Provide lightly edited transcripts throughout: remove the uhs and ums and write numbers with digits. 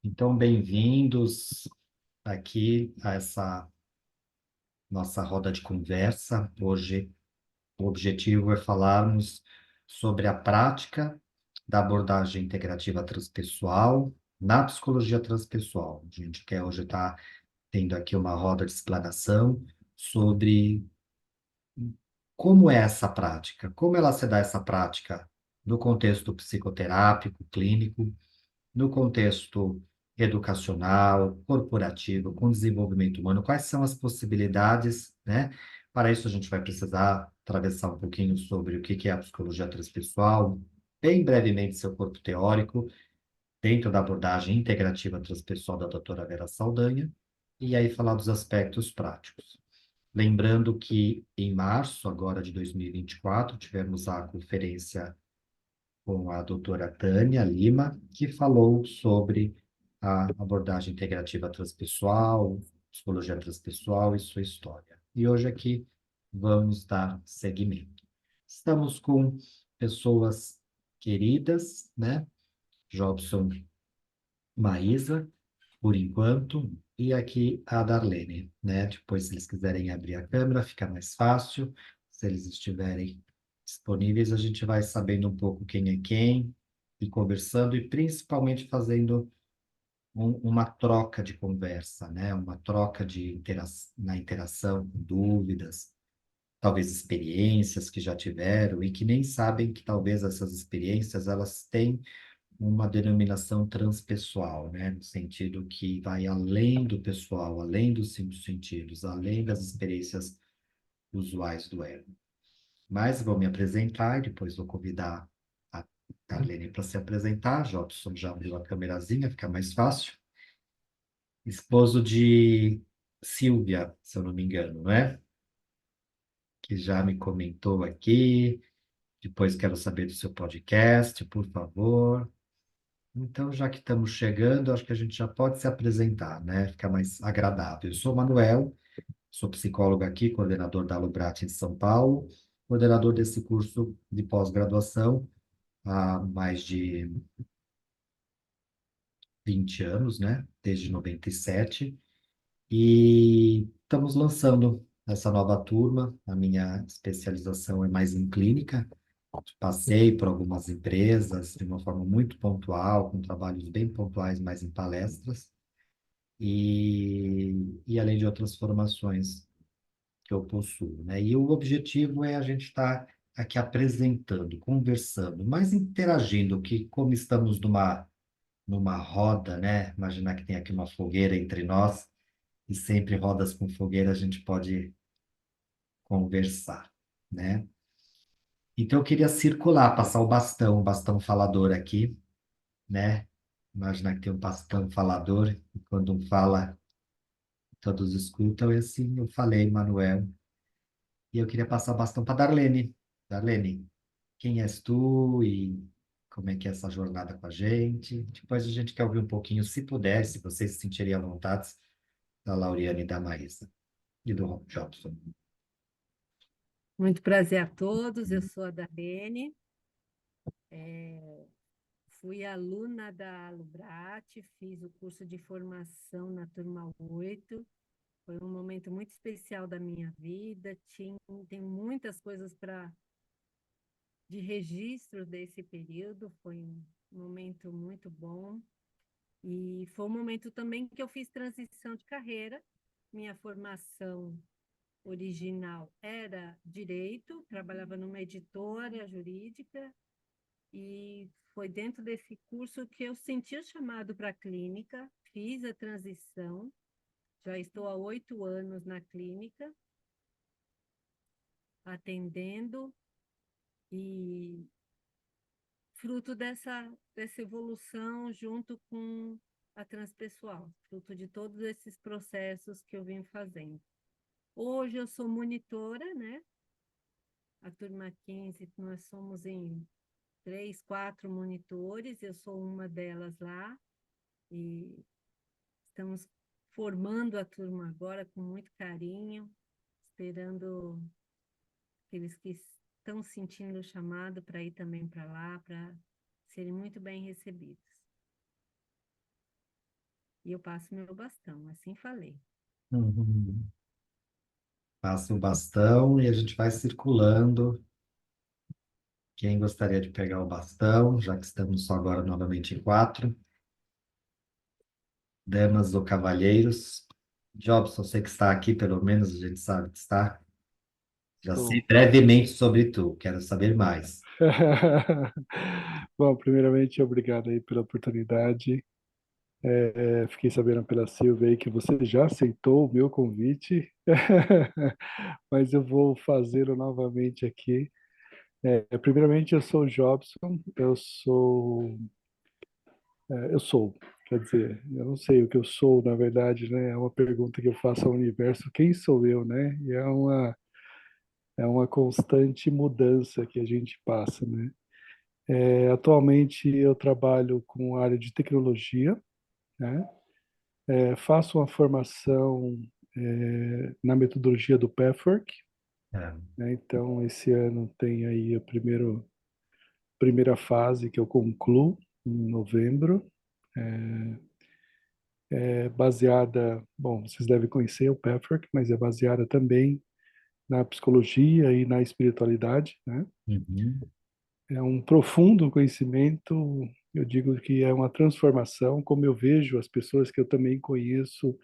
Então, bem-vindos aqui a essa nossa roda de conversa. Hoje, o objetivo é falarmos sobre a prática da abordagem integrativa transpessoal na psicologia transpessoal. A gente quer hoje estar tendo aqui uma roda de explanação sobre como é essa prática, como ela se dá essa prática no contexto psicoterápico, clínico, no contexto educacional, corporativo, com desenvolvimento humano, quais são as possibilidades, né? Para isso, a gente vai precisar atravessar um pouquinho sobre o que é a psicologia transpessoal, bem brevemente seu corpo teórico, dentro da abordagem integrativa transpessoal da doutora Vera Saldanha, e aí falar dos aspectos práticos. Lembrando que em março, agora de 2024, tivemos a conferência com a doutora Tânia Lima, que falou sobre a abordagem integrativa transpessoal, psicologia transpessoal e sua história. E hoje aqui vamos dar seguimento. Estamos com pessoas queridas, né? Jobson, Maísa, por enquanto, e aqui a Darlene, né? Depois, se eles quiserem abrir a câmera, fica mais fácil. Se eles estiverem disponíveis, a gente vai sabendo um pouco quem é quem e conversando, e principalmente fazendo uma troca de conversa, né? Uma troca na interação, com dúvidas, talvez experiências que já tiveram e que nem sabem que talvez essas experiências elas têm uma denominação transpessoal, né? No sentido que vai além do pessoal, além dos cinco sentidos, além das experiências usuais do ego. Mas vou me apresentar e depois vou convidar a Darlene para se apresentar. Jobson já abriu a câmerazinha, fica mais fácil. Esposo de Silvia, se eu não me engano, não é? Que já me comentou aqui. Depois quero saber do seu podcast, por favor. Então, já que estamos chegando, acho que a gente já pode se apresentar, né? Fica mais agradável. Eu sou Manuel, sou psicólogo aqui, coordenador da Lubrat em São Paulo, coordenador desse curso de pós-graduação há mais de 20 anos, né? Desde 97. E estamos lançando essa nova turma. A minha especialização é mais em clínica. Passei por algumas empresas de uma forma muito pontual, com trabalhos bem pontuais, mais em palestras. E além de outras formações que eu possuo, né? E o objetivo é a gente estar aqui apresentando, conversando, mas interagindo, que como estamos numa roda, né? Imaginar que tem aqui uma fogueira entre nós, e sempre rodas com fogueira a gente pode conversar, né? Então eu queria circular, passar o bastão falador aqui, né? Imaginar que tem um bastão falador, e quando um fala, todos escutam, e assim eu falei, Manuel. E eu queria passar o bastão para Darlene. Darlene, quem és tu e como é que é essa jornada com a gente? Depois a gente quer ouvir um pouquinho, se puder, se vocês se sentirem à vontade, da Lauriane e da Maísa e do Rob Jobson. Muito prazer a todos, eu sou a Darlene, fui aluna da Lubrat, fiz o curso de formação na turma 8. Foi um momento muito especial da minha vida, tem muitas coisas de registro desse período, foi um momento muito bom, e foi um momento também que eu fiz transição de carreira. Minha formação original era direito, trabalhava numa editora jurídica. E foi dentro desse curso que eu senti o chamado para a clínica, fiz a transição, já estou há 8 anos na clínica, atendendo, e fruto dessa evolução junto com a transpessoal, fruto de todos esses processos que eu vim fazendo. Hoje eu sou monitora, né? A turma 15, nós somos em 3, 4 monitores, eu sou uma delas lá, e estamos formando a turma agora com muito carinho, esperando aqueles que estão sentindo o chamado para ir também para lá, para serem muito bem recebidos. e eu passo meu bastão, assim falei. Uhum. Passa o bastão e a gente vai circulando. Quem gostaria de pegar o bastão, já que estamos só agora novamente em quatro, damas ou cavalheiros. Jobson, você que está aqui, pelo menos a gente sabe que está. Já sei Estou. brevemente sobre tu, quero saber mais. Bom, primeiramente, obrigado aí pela oportunidade. Fiquei sabendo pela Silvia aí que você já aceitou o meu convite, mas eu vou fazê-lo novamente aqui. Primeiramente, eu sou o Jobson, eu sou, quer dizer, eu não sei o que eu sou, na verdade, né? É uma pergunta que eu faço ao universo, quem sou eu, né? E é uma constante mudança que a gente passa, né? Atualmente eu trabalho com a área de tecnologia, né? Faço uma formação na metodologia do Pathwork, É. né? Então esse ano tem aí a primeira fase que eu concluo em novembro, baseada, bom, vocês devem conhecer o Pathwork, mas é baseada também na psicologia e na espiritualidade, né? Uhum. É um profundo conhecimento, eu digo que é uma transformação, como eu vejo as pessoas que eu também conheço,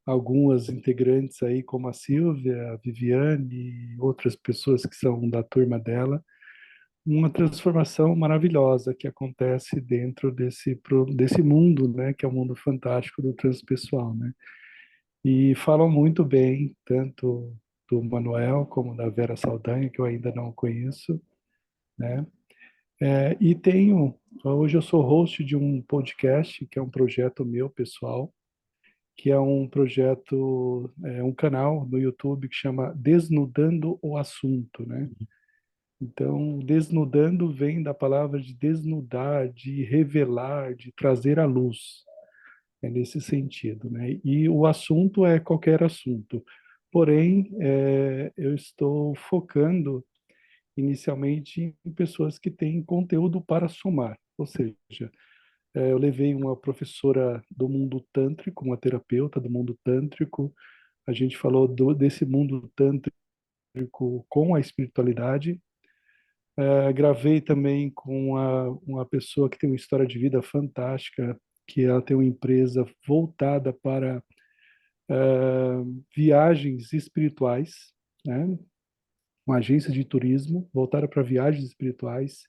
algumas integrantes aí, como a Silvia, a Viviane e outras pessoas que são da turma dela, uma transformação maravilhosa que acontece dentro desse mundo, né, que é o mundo fantástico do transpessoal, né? E falam muito bem, tanto do Manuel como da Vera Saldanha, que eu ainda não conheço, né? E hoje eu sou host de um podcast, que é um projeto meu, pessoal, que é um projeto, um canal no YouTube que chama Desnudando o Assunto, né? Então, desnudando vem da palavra de desnudar, de revelar, de trazer à luz. É nesse sentido, né? E o assunto é qualquer assunto. Porém, eu estou focando inicialmente em pessoas que têm conteúdo para somar, ou seja, eu levei uma professora do mundo tântrico, uma terapeuta do mundo tântrico. A gente falou desse mundo tântrico com a espiritualidade. Gravei também com uma pessoa que tem uma história de vida fantástica, que ela tem uma empresa voltada para viagens espirituais, né? Uma agência de turismo voltada para viagens espirituais,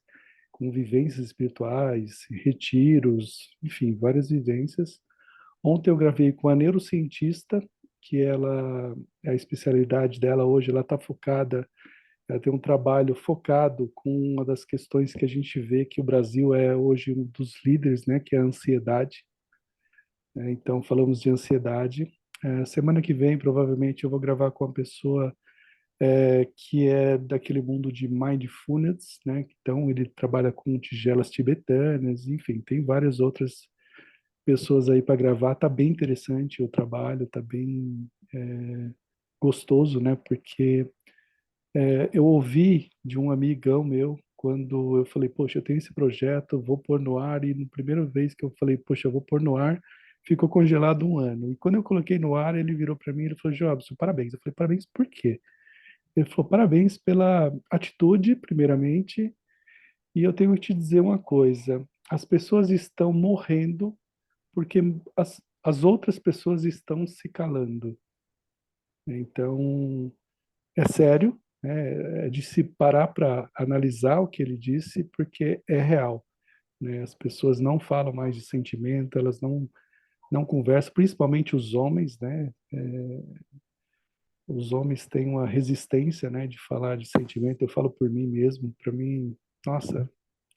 com vivências espirituais, retiros, enfim, várias vivências. Ontem eu gravei com a neurocientista, que a especialidade dela hoje, ela está focada, ela tem um trabalho focado com uma das questões que a gente vê que o Brasil é hoje um dos líderes, né, que é a ansiedade. Então, falamos de ansiedade. Semana que vem, provavelmente, eu vou gravar com uma pessoa que é daquele mundo de mindfulness, né? Então, ele trabalha com tigelas tibetanas, enfim, tem várias outras pessoas aí para gravar. Tá bem interessante o trabalho, tá bem gostoso, né? Porque eu ouvi de um amigão meu quando eu falei, poxa, eu tenho esse projeto, vou pôr no ar, e na primeira vez que eu falei, poxa, eu vou pôr no ar, ficou congelado um ano. E quando eu coloquei no ar, ele virou para mim e falou, Jobson, parabéns. Eu falei, parabéns por quê? Ele falou, parabéns pela atitude, primeiramente, e eu tenho que te dizer uma coisa, as pessoas estão morrendo porque as outras pessoas estão se calando. Então, é sério, né? É de se parar para analisar o que ele disse, porque é real, né? As pessoas não falam mais de sentimento, elas não conversam, principalmente os homens, né? Os homens têm uma resistência, né, de falar de sentimento. Eu falo por mim mesmo, para mim, nossa,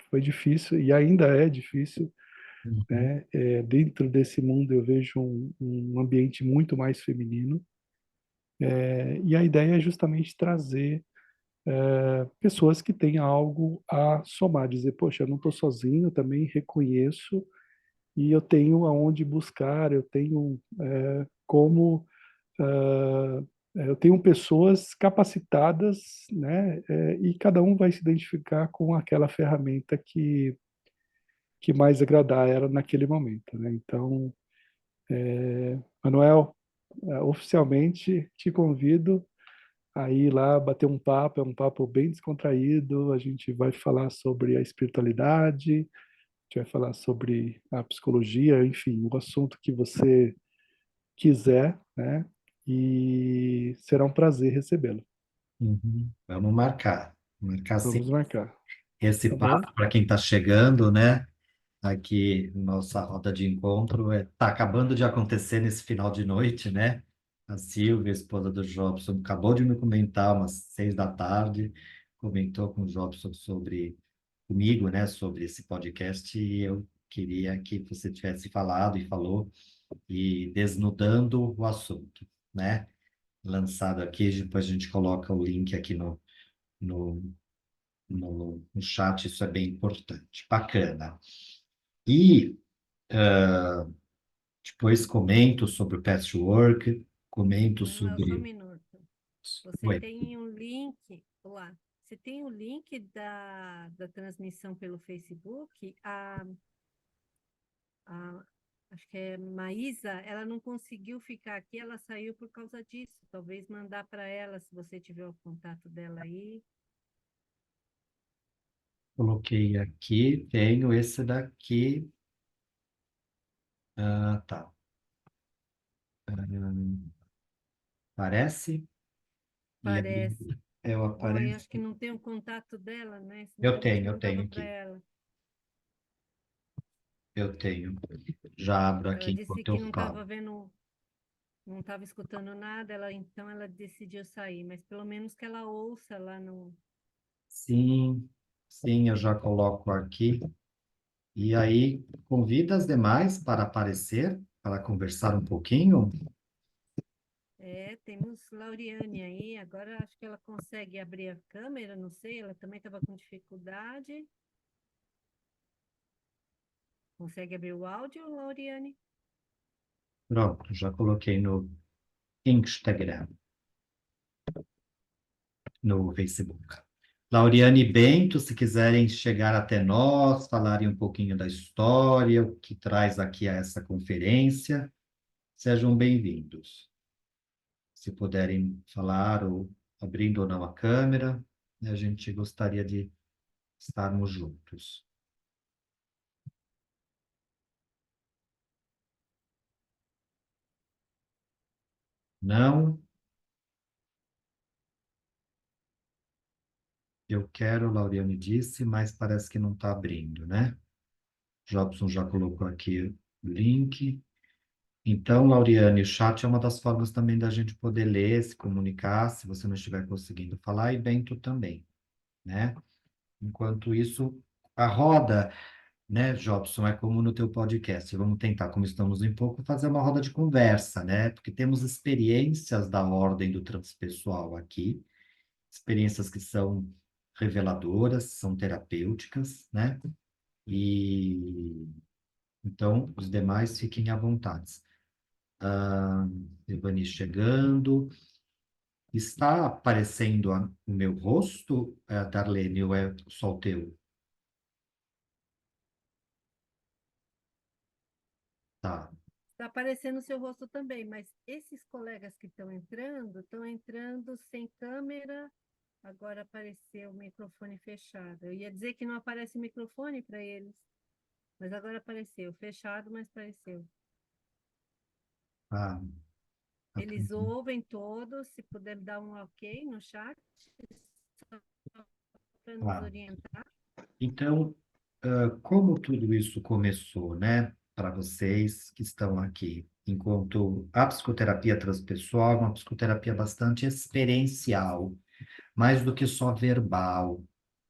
foi difícil e ainda é difícil, Uhum. né? Dentro desse mundo eu vejo um ambiente muito mais feminino, e a ideia é justamente trazer pessoas que têm algo a somar, dizer, poxa, eu não estou sozinho, eu também reconheço e eu tenho aonde buscar, eu tenho como eu tenho pessoas capacitadas, né, e cada um vai se identificar com aquela ferramenta que mais agradar ela naquele momento, né? Então, Manuel, oficialmente te convido a ir lá bater um papo, é um papo bem descontraído, a gente vai falar sobre a espiritualidade, a gente vai falar sobre a psicologia, enfim, o assunto que você quiser, né? E será um prazer recebê-lo. Uhum. Vamos marcar sim Vamos marcar, esse tá bom? papo para quem está chegando, né? Aqui, nossa roda de encontro está acabando de acontecer nesse final de noite, né? A Silvia, a esposa do Jobson, acabou de me comentar umas 6 da tarde, comentou com o Jobson sobre comigo, né? Sobre esse podcast e eu queria que você tivesse falado e falou e desnudando o assunto, né? Lançado aqui, depois a gente coloca o link aqui no, no chat, isso é bem importante. Bacana. E depois comento sobre o patchwork, comento Manuel, só um sobre. minuto. Você Oi, tem um link, olá, você tem o link da transmissão pelo Facebook? A, acho que é Maísa, ela não conseguiu ficar aqui, ela saiu por causa disso. Talvez mandar para ela, se você tiver o contato dela aí. coloquei aqui, tenho esse daqui. Ah, tá. Aparece? E aí Parece. eu Oi, acho que aparece. não tem o contato dela, né? Senão Eu a gente tenho, eu tenho mandava para aqui. ela. Eu tenho. Já abro Ela aqui disse enquanto que eu não falo. estava vendo, não estava escutando nada, então ela decidiu sair, mas pelo menos que ela ouça lá no. Sim, sim, eu já coloco aqui. E aí, convida as demais para aparecer, para conversar um pouquinho. É, temos Lauriane aí, agora acho que ela consegue abrir a câmera, não sei, ela também estava com dificuldade. Consegue abrir o áudio, Lauriane? Pronto, já coloquei no Instagram, no Facebook. Lauriane e Bento, se quiserem chegar até nós, falarem um pouquinho da história, o que traz aqui a essa conferência, sejam bem-vindos. Se puderem falar ou abrindo ou não a câmera, a gente gostaria de estarmos juntos. Não, eu quero, Lauriane disse, mas parece que não está abrindo, né? Jobson já colocou aqui o link. Então, Lauriane, o chat é uma das formas também da gente poder ler, se comunicar, se você não estiver conseguindo falar, e Bento também, né? Enquanto isso, a roda, né, Jobson, é como no teu podcast. Vamos tentar, como estamos em pouco, fazer uma roda de conversa, né? Porque temos experiências da ordem do transpessoal aqui, experiências que são reveladoras, são terapêuticas, né? E então, os demais fiquem à vontade. Evani chegando. Está aparecendo o meu rosto, Darlene, ou é só o teu? Tá. Está aparecendo o seu rosto também, mas esses colegas que estão entrando sem câmera. Agora apareceu o microfone fechado. Eu ia dizer que não aparece microfone para eles, mas agora apareceu. Fechado, mas apareceu. Ah, tá Eles tranquilo. ouvem todos, se puder dar um ok no chat, para nos Ah, orientar. então, como tudo isso começou, né, para vocês que estão aqui? Enquanto a psicoterapia transpessoal é uma psicoterapia bastante experiencial, mais do que só verbal,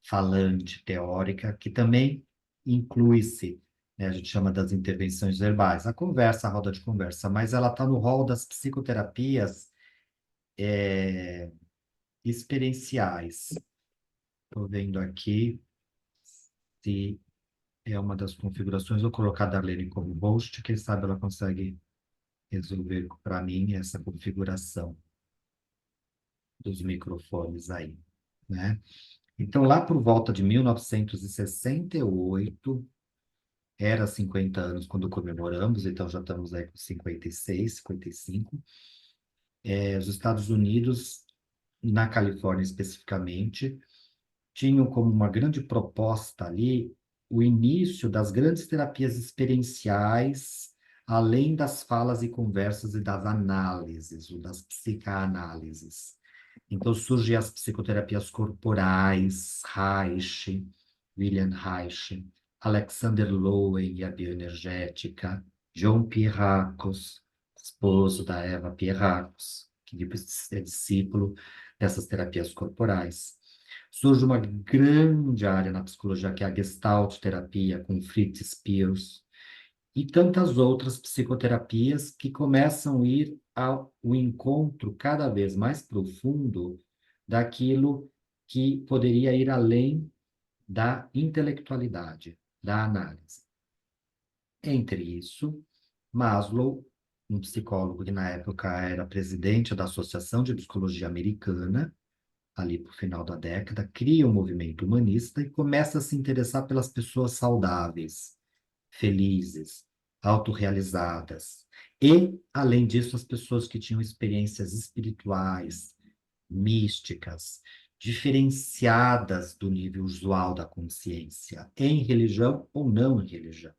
falante, teórica, que também inclui-se, né, a gente chama das intervenções verbais, a conversa, a roda de conversa, mas ela está no rol das psicoterapias experienciais. Estou vendo aqui se é uma das configurações, vou colocar a Darlene como host, quem sabe ela consegue resolver para mim essa configuração dos microfones aí, né? Então, lá por volta de 1968, era 50 anos quando comemoramos, então já estamos aí com 56, 55. Os Estados Unidos, na Califórnia especificamente, tinham como uma grande proposta ali o início das grandes terapias experienciais, além das falas e conversas e das análises, ou das psicanálises. Então surgem as psicoterapias corporais, Reich, William Reich, Alexander Lowen e a bioenergética, John Pierracos, esposo da Eva Pierracos, que depois é discípulo dessas terapias corporais. Surge uma grande área na psicologia, que é a Gestalt terapia, com Fritz Spears, e tantas outras psicoterapias que começam a ir ao encontro cada vez mais profundo daquilo que poderia ir além da intelectualidade, da análise. Entre isso, Maslow, um psicólogo que na época era presidente da Associação de Psicologia Americana, ali para o final da década, cria um movimento humanista e começa a se interessar pelas pessoas saudáveis, felizes, autorrealizadas. E, além disso, as pessoas que tinham experiências espirituais, místicas, diferenciadas do nível usual da consciência, em religião ou não em religião.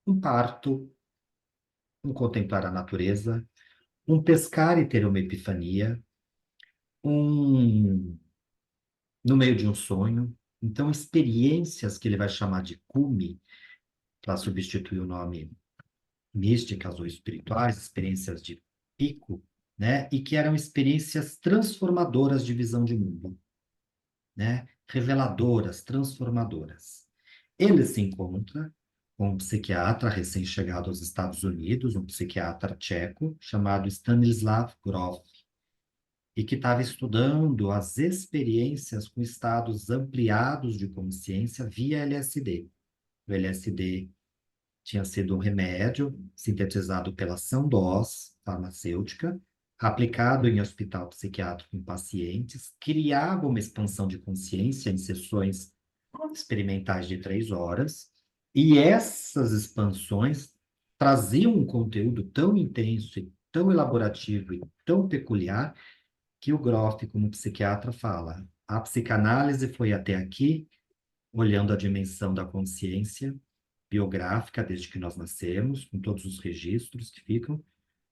Um parto, um contemplar a natureza, um pescar e ter uma epifania, um no meio de um sonho. Então, experiências que ele vai chamar de cume, para substituir o nome místicas ou espirituais, experiências de pico, né? E que eram experiências transformadoras de visão de mundo, né? Reveladoras, transformadoras. Ele se encontra com um psiquiatra recém-chegado aos Estados Unidos, um psiquiatra tcheco, chamado Stanislav Grof, e que estava estudando as experiências com estados ampliados de consciência via LSD. O LSD tinha sido um remédio sintetizado pela Sandoz farmacêutica, aplicado em hospital psiquiátrico em pacientes, criava uma expansão de consciência em sessões experimentais de 3 horas, e essas expansões traziam um conteúdo tão intenso e tão elaborativo e tão peculiar que o Groff, como psiquiatra, fala: a psicanálise foi até aqui, olhando a dimensão da consciência biográfica desde que nós nascemos, com todos os registros que ficam,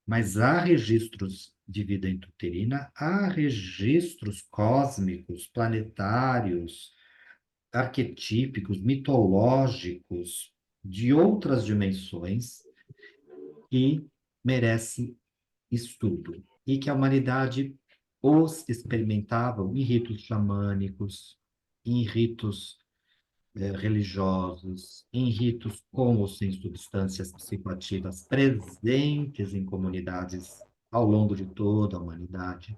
mas há registros de vida intrauterina, há registros cósmicos, planetários, arquetípicos, mitológicos, de outras dimensões que merece estudo e que a humanidade os experimentavam em ritos xamânicos, em ritos religiosos, em ritos com ou sem substâncias psicoativas presentes em comunidades ao longo de toda a humanidade,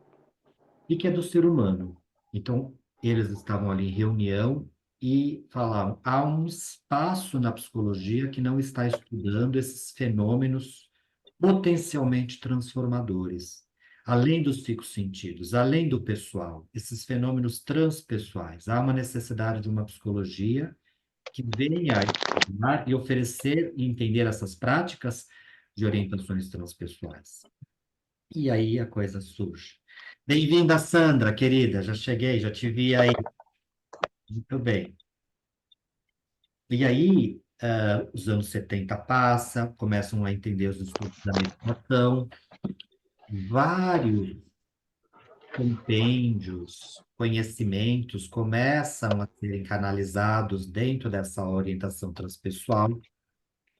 e que é do ser humano. Então, eles estavam ali em reunião e falavam: há um espaço na psicologia que não está estudando esses fenômenos potencialmente transformadores, além dos cinco sentidos, além do pessoal, esses fenômenos transpessoais. Há uma necessidade de uma psicologia que venha a estudar e oferecer e entender essas práticas de orientações transpessoais. E aí a coisa surge. Bem-vinda, Sandra, querida. Já cheguei, já te vi aí. Muito bem. E aí, os anos 70 passam, começam a entender os estudos da meditação. Vários compêndios, conhecimentos começam a serem canalizados dentro dessa orientação transpessoal.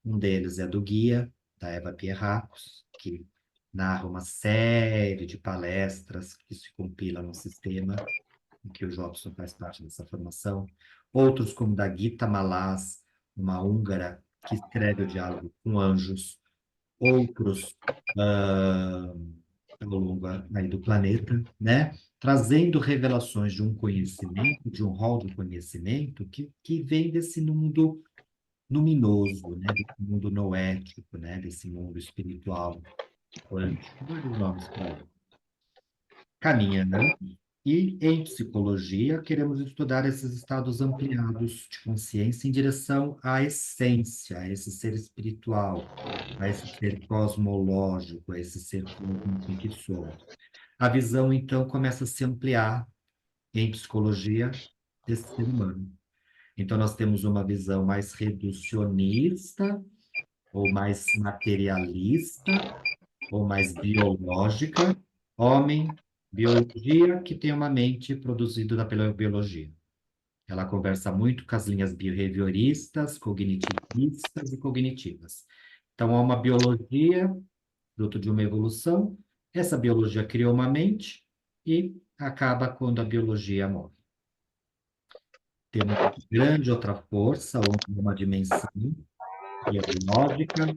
Um deles é do guia, da Eva Pierracos, que narra uma série de palestras que se compila no sistema, em que o Jobson faz parte dessa formação. Outros, como da Gita Malas, uma húngara que escreve o Diálogo com Anjos. Outros, ao longo aí do planeta, né? Trazendo revelações de um conhecimento, de um rol de conhecimento que vem desse mundo luminoso, né? Desse mundo noético, né? Desse mundo espiritual, quântico, vários nomes para ele. Caminhando, E em psicologia, queremos estudar esses estados ampliados de consciência em direção à essência, a esse ser espiritual, a esse ser cosmológico, a esse ser cósmico que somos. A visão, então, começa a se ampliar em psicologia desse ser humano. Então, nós temos uma visão mais reducionista, ou mais materialista, ou mais biológica. Homem, biologia que tem uma mente produzida pela biologia. Ela conversa muito com as linhas behavioristas, cognitivistas e cognitivas. Então, há uma biologia, fruto de uma evolução. Essa biologia criou uma mente e acaba quando a biologia morre. Temos uma grande outra força, uma dimensão biológica,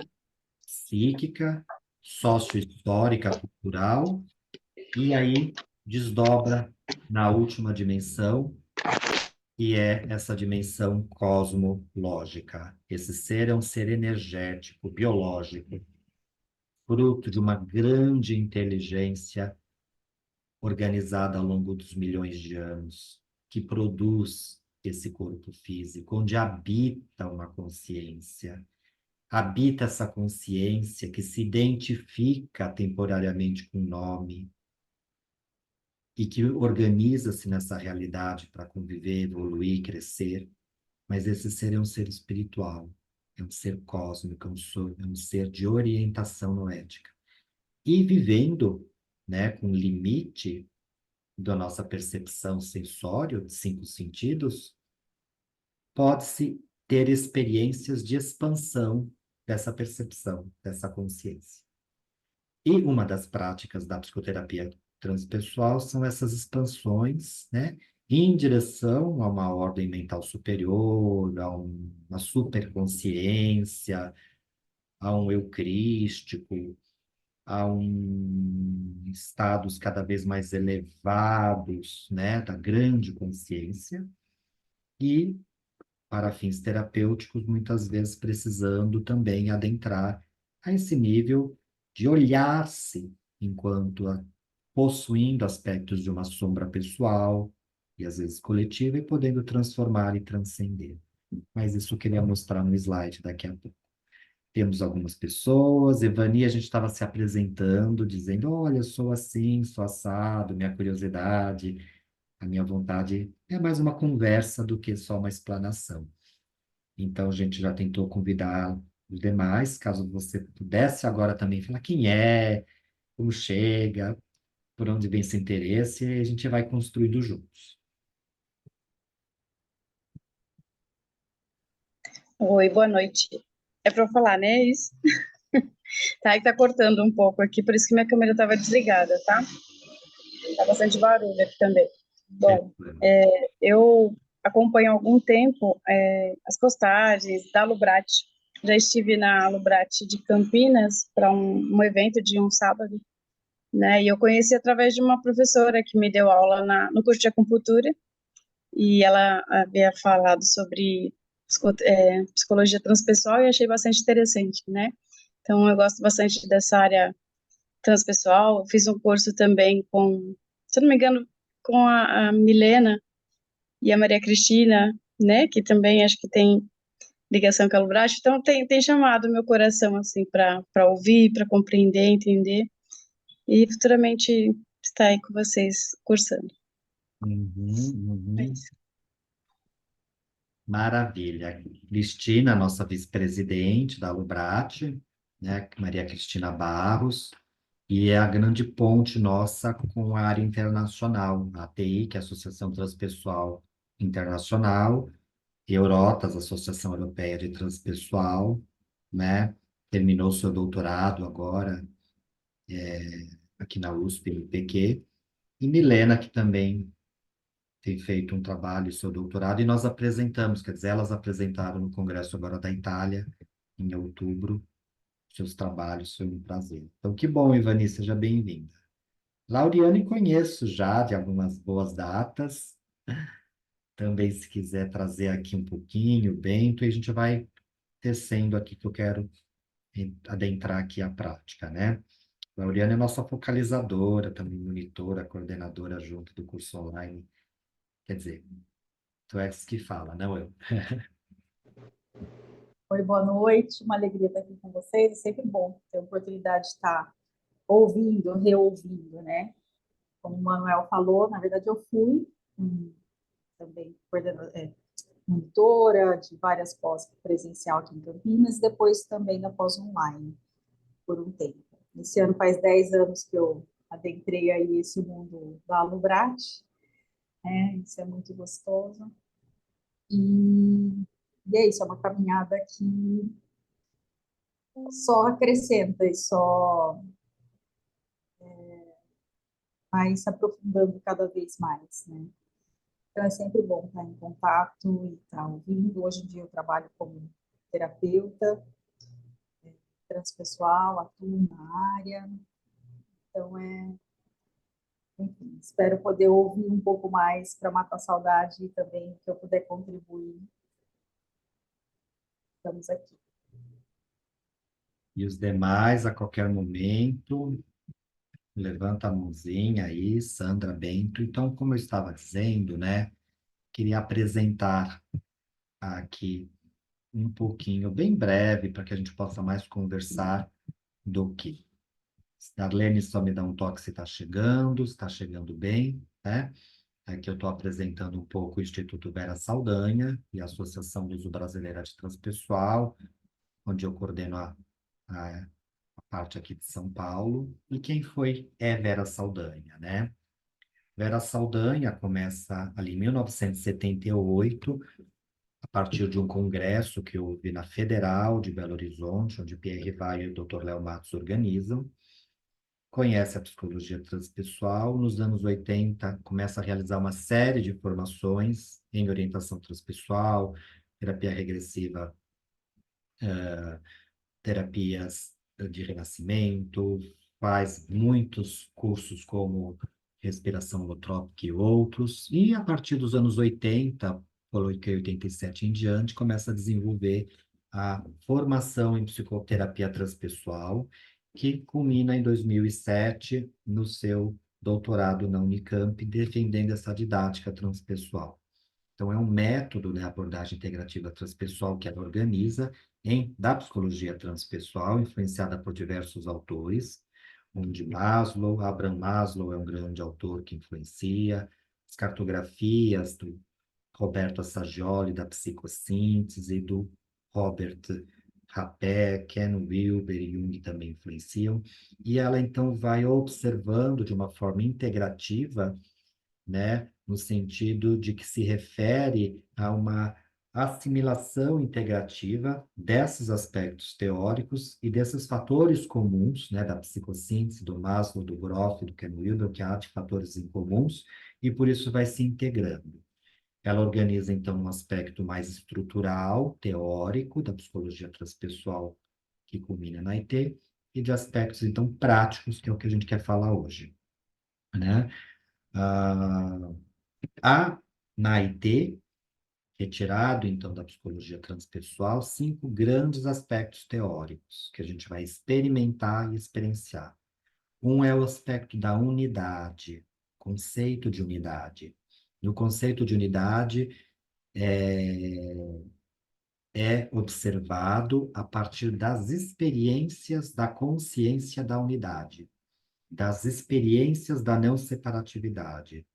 psíquica, sócio-histórica, cultural, e aí desdobra na última dimensão, que é essa dimensão cosmológica. Esse ser é um ser energético, biológico, fruto de uma grande inteligência organizada ao longo dos milhões de anos, que produz esse corpo físico, onde habita uma consciência. Habita essa consciência que se identifica temporariamente com o nome e que organiza-se nessa realidade para conviver, evoluir, crescer. Mas esse ser é um ser espiritual, é um ser cósmico, é um ser de orientação noética. E vivendo, né, com limite da nossa percepção sensório, de cinco sentidos, pode-se ter experiências de expansão dessa percepção, dessa consciência. E uma das práticas da psicoterapia transpessoal são essas expansões, né, em direção a uma ordem mental superior, a uma superconsciência, a um eu crístico, a estados cada vez mais elevados, né, da grande consciência, e para fins terapêuticos, muitas vezes precisando também adentrar a esse nível de olhar-se enquanto possuindo aspectos de uma sombra pessoal e às vezes coletiva e podendo transformar e transcender. Mas isso eu queria mostrar no slide daqui a pouco. Temos algumas pessoas, Evani, a gente estava se apresentando, dizendo, olha, eu sou assim, sou assado, minha curiosidade, a minha vontade é mais uma conversa do que só uma explanação. Então, a gente já tentou convidar os demais, caso você pudesse agora também falar quem é, como chega, por onde vem esse interesse, e a gente vai construindo juntos. Oi, boa noite. É para eu falar, né? É isso? Tá, é que tá cortando um pouco aqui, por isso que minha câmera estava desligada, tá? Tá bastante barulho aqui também. Sem Bom, problema. eu acompanho há algum tempo as postagens da Lubrat. Já estive na Lubrat de Campinas para um evento de um sábado, né? E eu conheci através de uma professora que me deu aula no curso de acupuntura, e ela havia falado sobre psicologia transpessoal e achei bastante interessante, né? Então, eu gosto bastante dessa área transpessoal. Eu fiz um curso também com, se eu não me engano, com a Milena e a Maria Cristina, né? Que também acho que tem ligação com a Lubrax. Então, tem chamado meu coração, assim, para ouvir, para compreender, entender. E futuramente estar aí com vocês cursando. Uhum, É uhum. isso. Maravilha. Cristina, nossa vice-presidente da Lubrat, né, Maria Cristina Barros, e é a grande ponte nossa com a área internacional, a ATI, que é a Associação Transpessoal Internacional, Eurotas, Associação Europeia de Transpessoal, né? Terminou seu doutorado agora aqui na USP, no PQ, e Milena, que também tem feito um trabalho, seu doutorado, e nós apresentamos, quer dizer, elas apresentaram no Congresso agora da Itália, em outubro, seus trabalhos, foi um prazer. Então, que bom, Ivani, seja bem-vinda. Lauriane conheço já de algumas boas datas, também se quiser trazer aqui um pouquinho, Bento, e a gente vai tecendo aqui que eu quero adentrar aqui a prática, né? A Lauriane é nossa focalizadora, também monitora, coordenadora junto do curso online. Quer dizer, tu és que fala, não eu. Oi, boa noite. Uma alegria estar aqui com vocês. É sempre bom ter a oportunidade de estar ouvindo, reouvindo, né? Como o Manuel falou, na verdade eu fui também monitora de várias pós presencial aqui em Campinas, e depois também da pós online por um tempo. Esse ano faz 10 anos que eu adentrei aí esse mundo da Alubrat, né? Isso é muito gostoso. E é isso, é uma caminhada que só acrescenta e só vai se aprofundando cada vez mais, né? Então é sempre bom estar em contato e estar ouvindo. Hoje em dia eu trabalho como terapeuta transpessoal, atuo na área, então enfim, espero poder ouvir um pouco mais para matar a saudade e também que eu puder contribuir. Estamos aqui. E os demais, a qualquer momento, levanta a mãozinha aí, Sandra Bento. Então, como eu estava dizendo, né, queria apresentar aqui um pouquinho, bem breve, para que a gente possa mais conversar do que. Darlene só me dá um toque se está chegando bem, né? Aqui eu estou apresentando um pouco o Instituto Vera Saldanha e a Associação Luso Brasileira de Transpessoal, onde eu coordeno a parte aqui de São Paulo. E quem foi é Vera Saldanha, né? Vera Saldanha começa ali em 1978, a partir de um congresso que houve na Federal de Belo Horizonte, onde Pierre Vai e o Dr. Léo Matos organizam. Conhece a psicologia transpessoal. Nos anos 80, começa a realizar uma série de formações em orientação transpessoal, terapia regressiva, terapias de renascimento, faz muitos cursos como respiração holotrópica e outros, e a partir dos anos 80, por 87 em diante, começa a desenvolver a formação em psicoterapia transpessoal, que culmina em 2007 no seu doutorado na Unicamp, defendendo essa didática transpessoal. Então, é um método, né, abordagem integrativa transpessoal que ela organiza da psicologia transpessoal, influenciada por diversos autores, um de Maslow. Abraham Maslow é um grande autor que influencia, as cartografias do Roberto Assagioli, da psicossíntese, do Robert Rapé, Ken Wilber e Jung também influenciam, e ela então vai observando de uma forma integrativa, né, no sentido de que se refere a uma assimilação integrativa desses aspectos teóricos e desses fatores comuns, né, da psicossíntese, do Maslow, do Groff, do Ken Wilber, que há de fatores em comuns, e por isso vai se integrando. Ela organiza, então, um aspecto mais estrutural, teórico, da psicologia transpessoal, que culmina na IT, e de aspectos, então, práticos, que é o que a gente quer falar hoje, né? Ah, há na IT, retirado então da psicologia transpessoal, 5 grandes aspectos teóricos que a gente vai experimentar e experienciar. Um é o aspecto da unidade, conceito de unidade. No conceito de unidade é observado a partir das experiências da consciência da unidade, das experiências da não separatividade.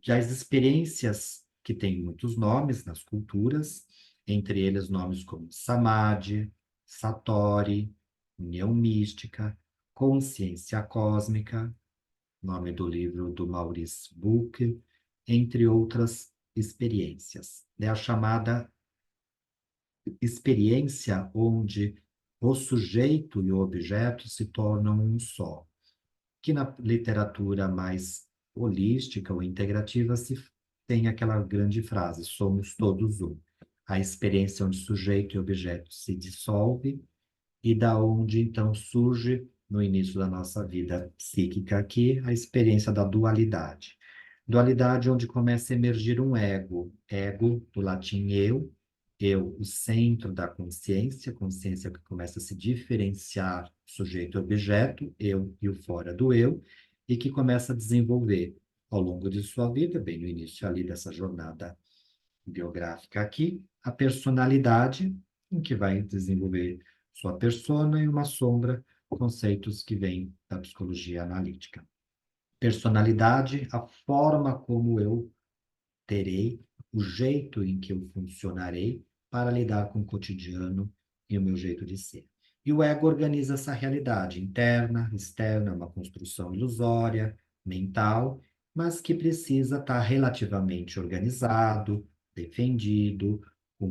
Já as experiências que têm muitos nomes nas culturas, entre eles nomes como Samadhi, Satori, união mística, consciência cósmica, nome do livro do Maurice Bucke, entre outras experiências. É a chamada experiência onde o sujeito e o objeto se tornam um só, que na literatura mais holística ou integrativa se tem aquela grande frase: somos todos um. A experiência onde sujeito e objeto se dissolve e da onde então surge no início da nossa vida psíquica aqui a experiência da dualidade. Dualidade onde começa a emergir um ego, ego do latim eu, eu o centro da consciência, consciência que começa a se diferenciar sujeito e objeto, eu e o fora do eu, e que começa a desenvolver ao longo de sua vida, bem no início ali dessa jornada biográfica aqui, a personalidade, em que vai desenvolver sua persona e uma sombra, conceitos que vêm da psicologia analítica. Personalidade, a forma como eu terei, o jeito em que eu funcionarei para lidar com o cotidiano e o meu jeito de ser. E o ego organiza essa realidade interna, externa, uma construção ilusória, mental, mas que precisa estar relativamente organizado, defendido, com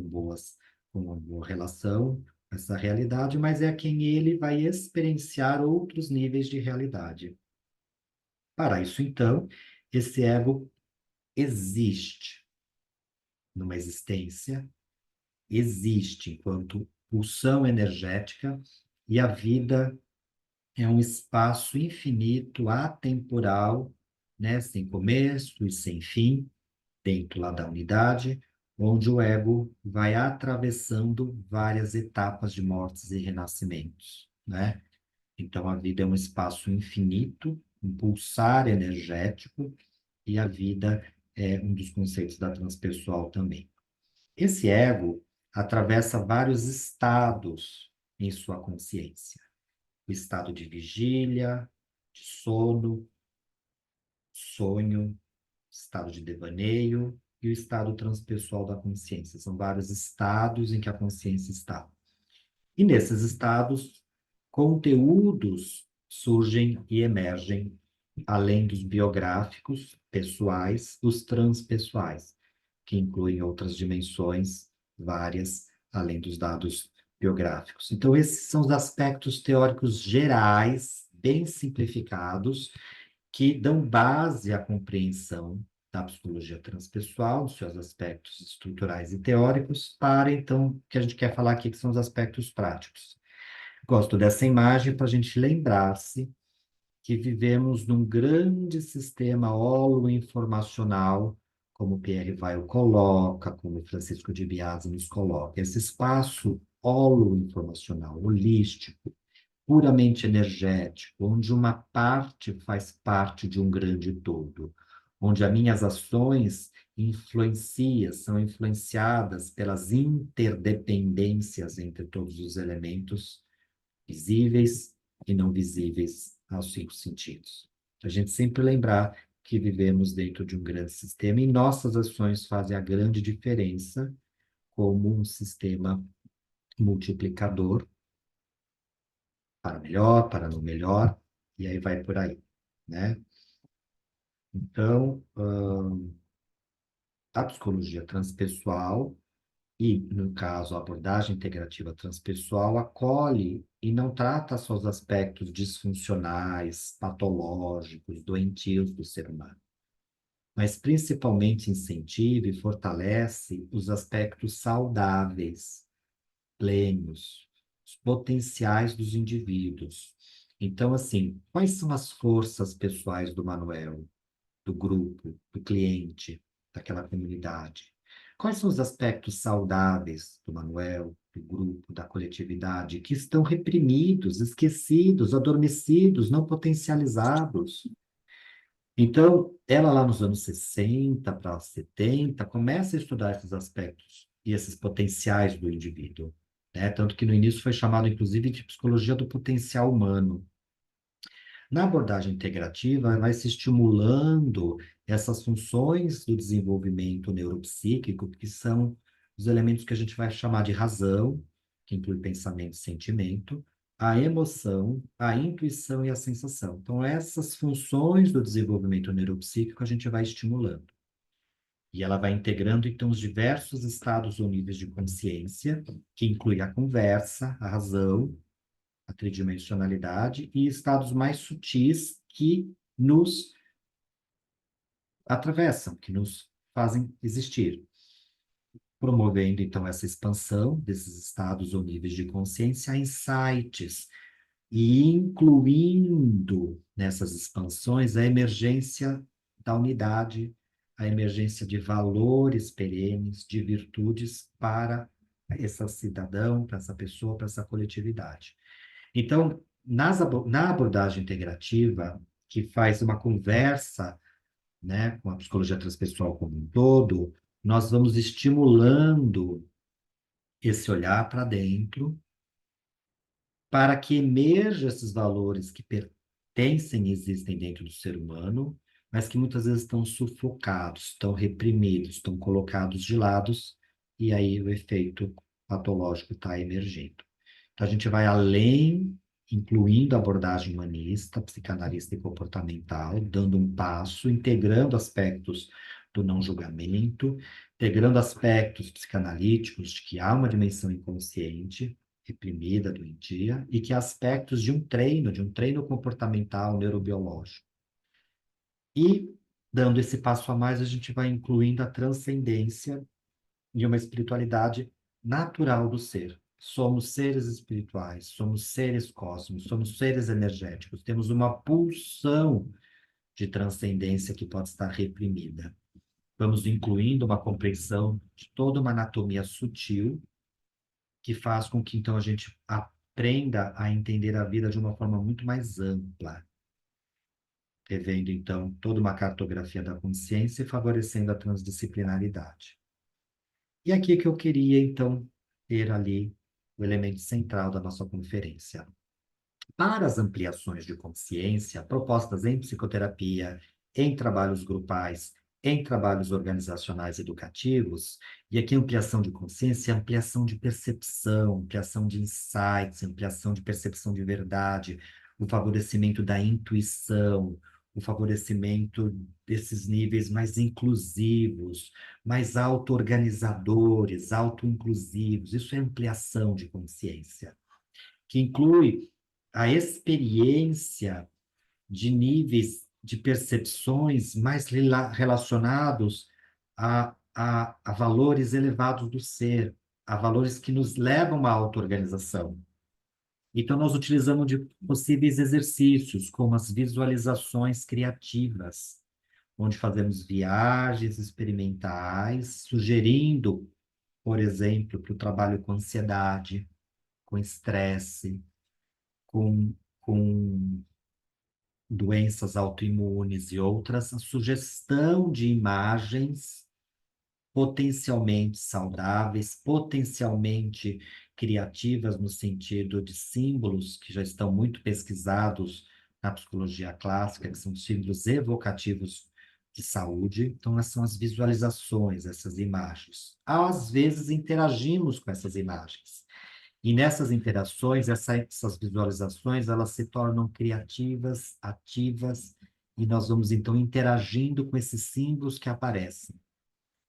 uma boa relação com essa realidade, mas é a quem ele vai experienciar outros níveis de realidade. Para isso, então, esse ego existe numa existência, existe enquanto pulsão energética, e a vida é um espaço infinito, atemporal, né, sem começo e sem fim, dentro lá da unidade, onde o ego vai atravessando várias etapas de mortes e renascimentos, né? Então a vida é um espaço infinito, um pulsar energético, e a vida é um dos conceitos da transpessoal também. Esse ego atravessa vários estados em sua consciência. O estado de vigília, de sono, sonho, estado de devaneio e o estado transpessoal da consciência. São vários estados em que a consciência está. E nesses estados, conteúdos surgem e emergem, além dos biográficos, pessoais, os transpessoais, que incluem outras dimensões, várias, além dos dados biográficos. Então, esses são os aspectos teóricos gerais, bem simplificados, que dão base à compreensão da psicologia transpessoal, dos seus aspectos estruturais e teóricos, para, então, o que a gente quer falar aqui, que são os aspectos práticos. Gosto dessa imagem para a gente lembrar-se que vivemos num grande sistema holoinformacional, como Pierre Weil coloca, como Francisco de Biase nos coloca. Esse espaço holoinformacional, holístico, puramente energético, onde uma parte faz parte de um grande todo, onde as minhas ações são influenciadas pelas interdependências entre todos os elementos visíveis e não visíveis aos cinco sentidos. A gente sempre lembrar que vivemos dentro de um grande sistema e nossas ações fazem a grande diferença como um sistema multiplicador para melhor, para não melhor, e aí vai por aí, né? Então, a psicologia transpessoal e, no caso, a abordagem integrativa transpessoal acolhe e não trata só os aspectos disfuncionais, patológicos, doentios do ser humano, mas principalmente incentiva e fortalece os aspectos saudáveis, plenos, os potenciais dos indivíduos. Então, assim, quais são as forças pessoais do Manuel, do grupo, do cliente, daquela comunidade? Quais são os aspectos saudáveis do Manuel, do grupo, da coletividade, que estão reprimidos, esquecidos, adormecidos, não potencializados? Então, ela lá nos anos 60 para 70 começa a estudar esses aspectos e esses potenciais do indivíduo, né? Tanto que no início foi chamado, inclusive, de psicologia do potencial humano. Na abordagem integrativa, vai se estimulando essas funções do desenvolvimento neuropsíquico, que são os elementos que a gente vai chamar de razão, que inclui pensamento e sentimento, a emoção, a intuição e a sensação. Então, essas funções do desenvolvimento neuropsíquico a gente vai estimulando. E ela vai integrando, então, os diversos estados ou níveis de consciência, que inclui a conversa, a razão, a tridimensionalidade e estados mais sutis que nos atravessam, que nos fazem existir, promovendo então essa expansão desses estados ou níveis de consciência a insights e incluindo nessas expansões a emergência da unidade, a emergência de valores perenes, de virtudes para esse cidadão, para essa pessoa, para essa coletividade. Então, na abordagem integrativa, que faz uma conversa, né, com a psicologia transpessoal como um todo, nós vamos estimulando esse olhar para dentro, para que emerjam esses valores que pertencem e existem dentro do ser humano, mas que muitas vezes estão sufocados, estão reprimidos, estão colocados de lados, e aí o efeito patológico está emergindo. Então, a gente vai além, incluindo a abordagem humanista, psicanalista e comportamental, dando um passo, integrando aspectos do não julgamento, integrando aspectos psicanalíticos de que há uma dimensão inconsciente, reprimida, doentia, e que há aspectos de um treino comportamental neurobiológico. E, dando esse passo a mais, a gente vai incluindo a transcendência e uma espiritualidade natural do ser. Somos seres espirituais, somos seres cósmicos, somos seres energéticos, temos uma pulsão de transcendência que pode estar reprimida. Vamos incluindo uma compreensão de toda uma anatomia sutil que faz com que, então, a gente aprenda a entender a vida de uma forma muito mais ampla, revendo, então, toda uma cartografia da consciência e favorecendo a transdisciplinaridade. E aqui que eu queria, então, ter ali o elemento central da nossa conferência. Para as ampliações de consciência, propostas em psicoterapia, em trabalhos grupais, em trabalhos organizacionais educativos, e aqui ampliação de consciência, ampliação de percepção, ampliação de insights, ampliação de percepção de verdade, o favorecimento da intuição, o favorecimento desses níveis mais inclusivos, mais auto-organizadores, auto-inclusivos. Isso é ampliação de consciência, que inclui a experiência de níveis de percepções mais relacionados a valores elevados do ser, a valores que nos levam à auto-organização. Então, nós utilizamos de possíveis exercícios, como as visualizações criativas, onde fazemos viagens experimentais, sugerindo, por exemplo, para o trabalho com ansiedade, com estresse, com doenças autoimunes e outras, a sugestão de imagens potencialmente saudáveis, potencialmente criativas no sentido de símbolos que já estão muito pesquisados na psicologia clássica, que são símbolos evocativos de saúde. Então, essas são as visualizações, essas imagens. Às vezes, interagimos com essas imagens. E nessas interações, essas visualizações, elas se tornam criativas, ativas, e nós vamos, então, interagindo com esses símbolos que aparecem.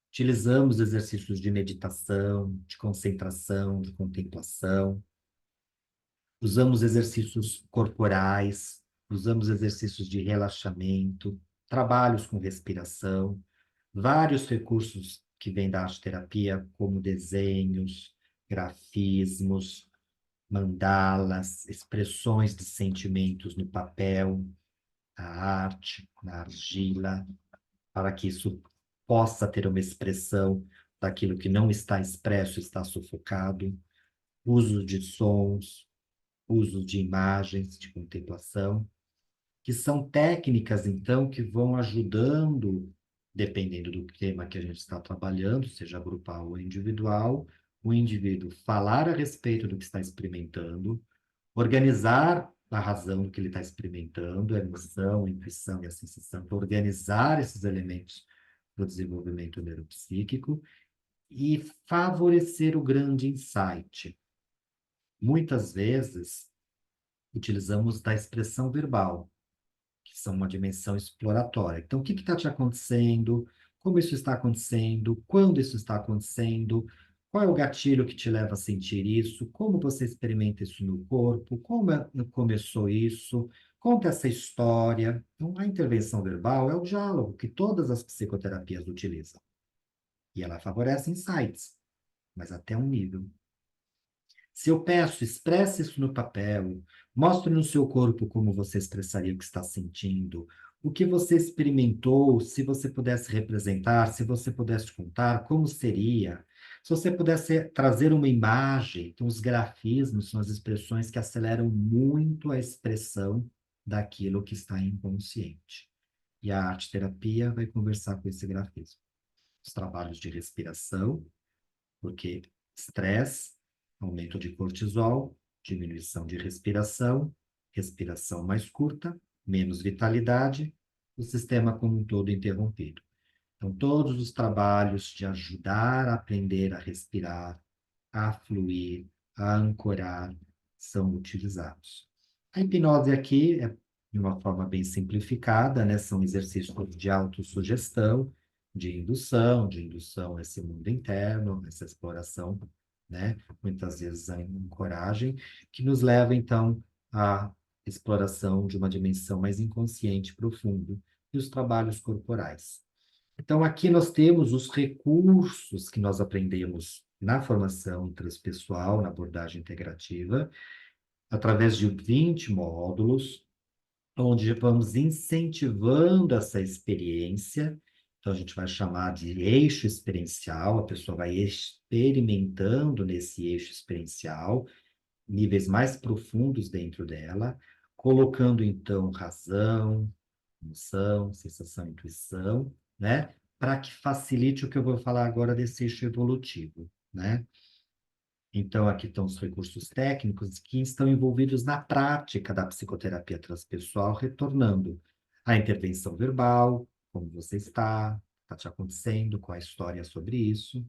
Utilizamos exercícios de meditação, de concentração, de contemplação. Usamos exercícios corporais, usamos exercícios de relaxamento, trabalhos com respiração, vários recursos que vêm da arte-terapia, como desenhos, grafismos, mandalas, expressões de sentimentos no papel, na arte, na argila, para que isso possa ter uma expressão daquilo que não está expresso, está sufocado, uso de sons, uso de imagens de contemplação, que são técnicas, então, que vão ajudando, dependendo do tema que a gente está trabalhando, seja grupal ou individual, o indivíduo falar a respeito do que está experimentando, organizar a razão do que ele está experimentando, a emoção, a intuição e a sensação, para organizar esses elementos do desenvolvimento neuropsíquico e favorecer o grande insight. Muitas vezes, utilizamos da expressão verbal, que são uma dimensão exploratória. Então, o que está te acontecendo? Como isso está acontecendo? Quando isso está acontecendo? Qual é o gatilho que te leva a sentir isso? Como você experimenta isso no corpo? Como começou isso? Conta essa história. Então, a intervenção verbal é o diálogo que todas as psicoterapias utilizam. E ela favorece insights, mas até um nível. Se eu peço, expresse isso no papel, mostre no seu corpo como você expressaria o que está sentindo, o que você experimentou, se você pudesse representar, se você pudesse contar, como seria. Se você pudesse trazer uma imagem, então os grafismos são as expressões que aceleram muito a expressão daquilo que está inconsciente. E a arte-terapia vai conversar com esse grafismo. Os trabalhos de respiração, porque estresse, aumento de cortisol, diminuição de respiração, respiração mais curta, menos vitalidade, o sistema como um todo interrompido. Então, todos os trabalhos de ajudar a aprender a respirar, a fluir, a ancorar, são utilizados. A hipnose aqui é de uma forma bem simplificada, né? São exercícios de autossugestão, de indução a esse mundo interno, essa exploração, né? Muitas vezes a ancoragem, que nos leva, então, à exploração de uma dimensão mais inconsciente, profundo, e os trabalhos corporais. Então, aqui nós temos os recursos que nós aprendemos na formação transpessoal, na abordagem integrativa, através de 20 módulos, onde vamos incentivando essa experiência. Então, a gente vai chamar de eixo experiencial, a pessoa vai experimentando nesse eixo experiencial, níveis mais profundos dentro dela, colocando, então, razão, emoção, sensação, intuição, né? Para que facilite o que eu vou falar agora desse eixo evolutivo, né? Então, aqui estão os recursos técnicos que estão envolvidos na prática da psicoterapia transpessoal, retornando à intervenção verbal, como você está te acontecendo, qual a história sobre isso,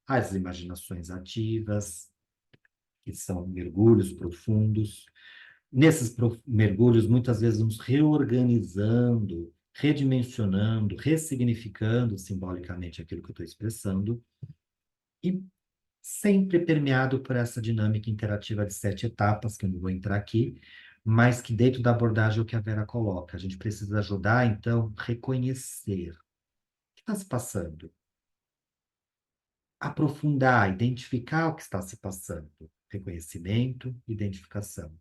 as imaginações ativas, que são mergulhos profundos. Nesses mergulhos, muitas vezes nos reorganizando, redimensionando, ressignificando simbolicamente aquilo que eu estou expressando, e sempre permeado por essa dinâmica interativa de 7 etapas, que eu não vou entrar aqui, mas que dentro da abordagem é o que a Vera coloca. A gente precisa ajudar, então, reconhecer o que está se passando, aprofundar, identificar o que está se passando. Reconhecimento, identificação.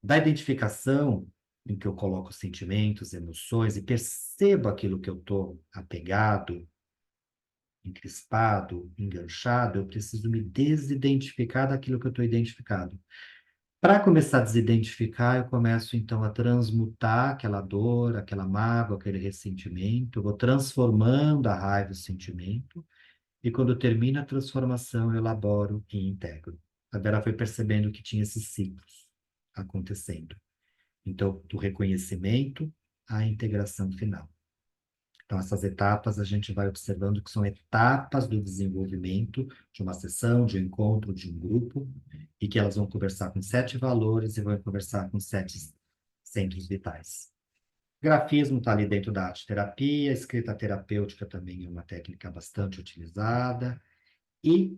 Da identificação, em que eu coloco sentimentos, emoções e percebo aquilo que eu estou apegado, encrispado, enganchado, eu preciso me desidentificar daquilo que eu estou identificado. Para começar a desidentificar, eu começo então a transmutar aquela dor, aquela mágoa, aquele ressentimento, eu vou transformando a raiva em sentimento, e quando termina a transformação, eu elaboro e integro. A Vera foi percebendo que tinha esses ciclos acontecendo. Então, do reconhecimento à integração final. Então, essas etapas a gente vai observando que são etapas do desenvolvimento de uma sessão, de um encontro, de um grupo, e que elas vão conversar com 7 valores e vão conversar com 7 centros vitais. Grafismo está ali dentro da arte-terapia, escrita terapêutica também é uma técnica bastante utilizada, e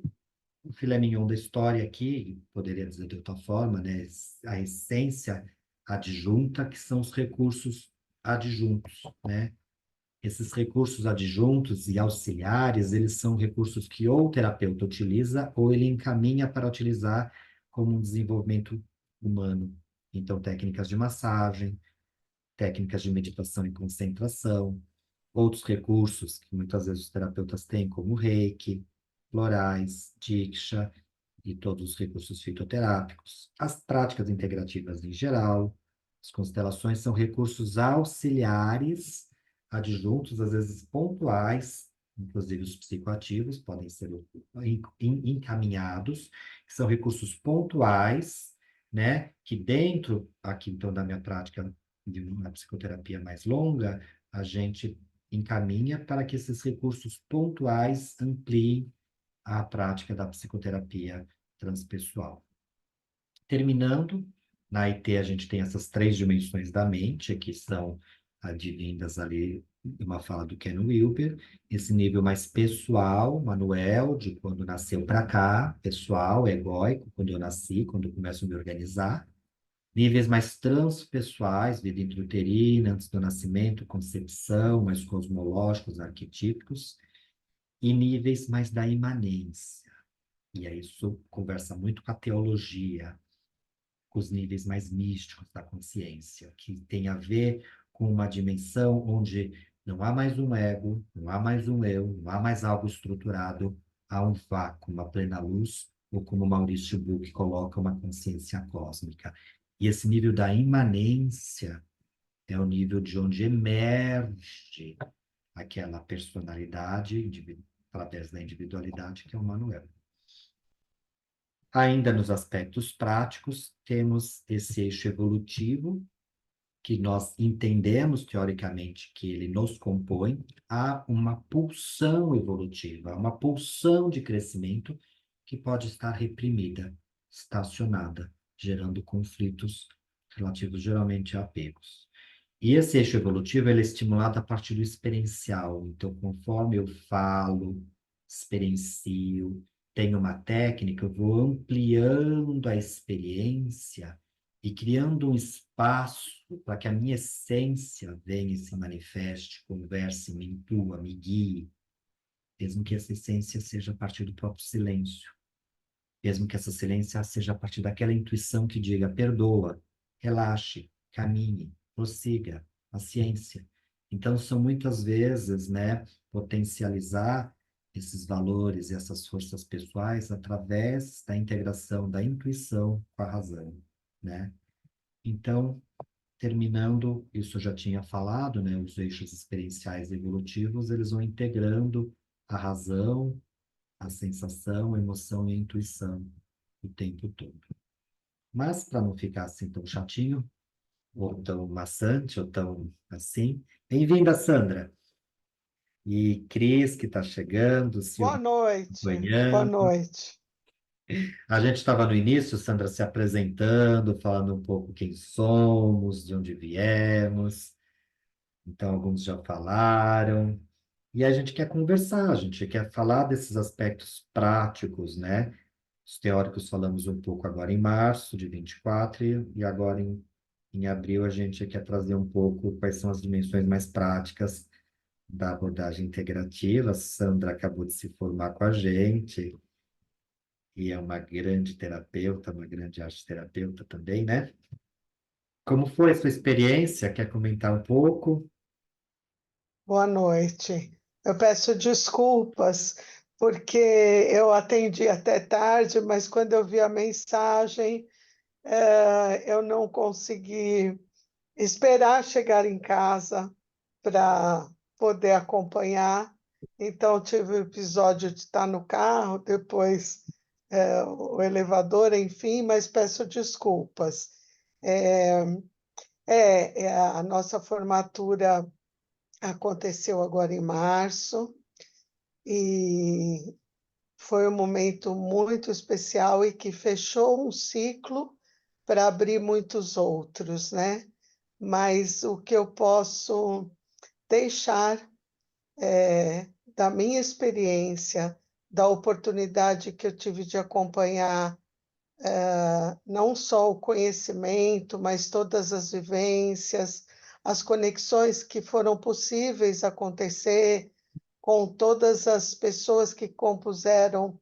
o filé mignon da história aqui, poderia dizer de outra forma, né? A essência adjunta, que são os recursos adjuntos, né? Esses recursos adjuntos e auxiliares, eles são recursos que ou o terapeuta utiliza ou ele encaminha para utilizar como um desenvolvimento humano. Então, técnicas de massagem, técnicas de meditação e concentração, outros recursos que muitas vezes os terapeutas têm, como Reiki, florais, Diksha e todos os recursos fitoterápicos. As práticas integrativas em geral, as constelações são recursos auxiliares, adjuntos, às vezes pontuais, inclusive os psicoativos podem ser encaminhados, que são recursos pontuais, né, que dentro, aqui então, da minha prática de uma psicoterapia mais longa, a gente encaminha para que esses recursos pontuais ampliem a prática da psicoterapia transpessoal. Terminando, na IT a gente tem essas 3 dimensões da mente, que são advindas ali de uma fala do Ken Wilber, esse nível mais pessoal, Manuel, de quando nasceu para cá, pessoal, egóico, quando eu nasci, quando eu começo a me organizar, níveis mais transpessoais, vida intrauterina, antes do nascimento, concepção, mais cosmológicos, arquetípicos, e níveis mais da imanência. E aí isso conversa muito com a teologia, com os níveis mais místicos da consciência, que tem a ver com uma dimensão onde não há mais um ego, não há mais um eu, não há mais algo estruturado, há um vácuo, uma plena luz, ou como Maurício Buch coloca, uma consciência cósmica. E esse nível da imanência é o nível de onde emerge aquela personalidade através da individualidade que é o Manuel. Ainda nos aspectos práticos, temos esse eixo evolutivo, que nós entendemos teoricamente que ele nos compõe, há uma pulsão evolutiva, uma pulsão de crescimento que pode estar reprimida, estacionada, gerando conflitos relativos geralmente a apegos. E esse eixo evolutivo ele é estimulado a partir do experiencial. Então, conforme eu falo, experiencio, tenho uma técnica, eu vou ampliando a experiência e criando um espaço para que a minha essência venha e se manifeste, converse, me intua, me guie, mesmo que essa essência seja a partir do próprio silêncio, mesmo que essa silência seja a partir daquela intuição que diga, perdoa, relaxe, caminhe, prossiga, paciência. Então, são muitas vezes, né, potencializar esses valores e essas forças pessoais através da integração da intuição com a razão, né? Então, terminando, isso eu já tinha falado, né, os eixos experienciais e evolutivos, eles vão integrando a razão, a sensação, a emoção e a intuição o tempo todo. Mas, para não ficar assim tão chatinho, ou tão maçante, ou tão assim, bem-vinda, Sandra! E Cris, que está chegando, Boa Silvia noite, boa acompanhando. noite. A gente estava no início, Sandra se apresentando, falando um pouco quem somos, de onde viemos. Então, alguns já falaram. E a gente quer conversar, a gente quer falar desses aspectos práticos, né? Os teóricos falamos um pouco agora em março de 24 e agora em abril a gente quer trazer um pouco quais são as dimensões mais práticas da abordagem integrativa. A Sandra acabou de se formar com a gente e é uma grande terapeuta, uma grande arte terapeuta também, né? Como foi a sua experiência? Quer comentar um pouco? Boa noite. Eu peço desculpas porque eu atendi até tarde, mas quando eu vi a mensagem, eu não consegui esperar chegar em casa para poder acompanhar. Então, tive o episódio de estar no carro, depois o elevador, enfim, mas peço desculpas. É, a nossa formatura aconteceu agora em março e foi um momento muito especial e que fechou um ciclo para abrir muitos outros, né? Mas o que eu posso deixar da minha experiência, da oportunidade que eu tive de acompanhar não só o conhecimento, mas todas as vivências, as conexões que foram possíveis acontecer com todas as pessoas que compuseram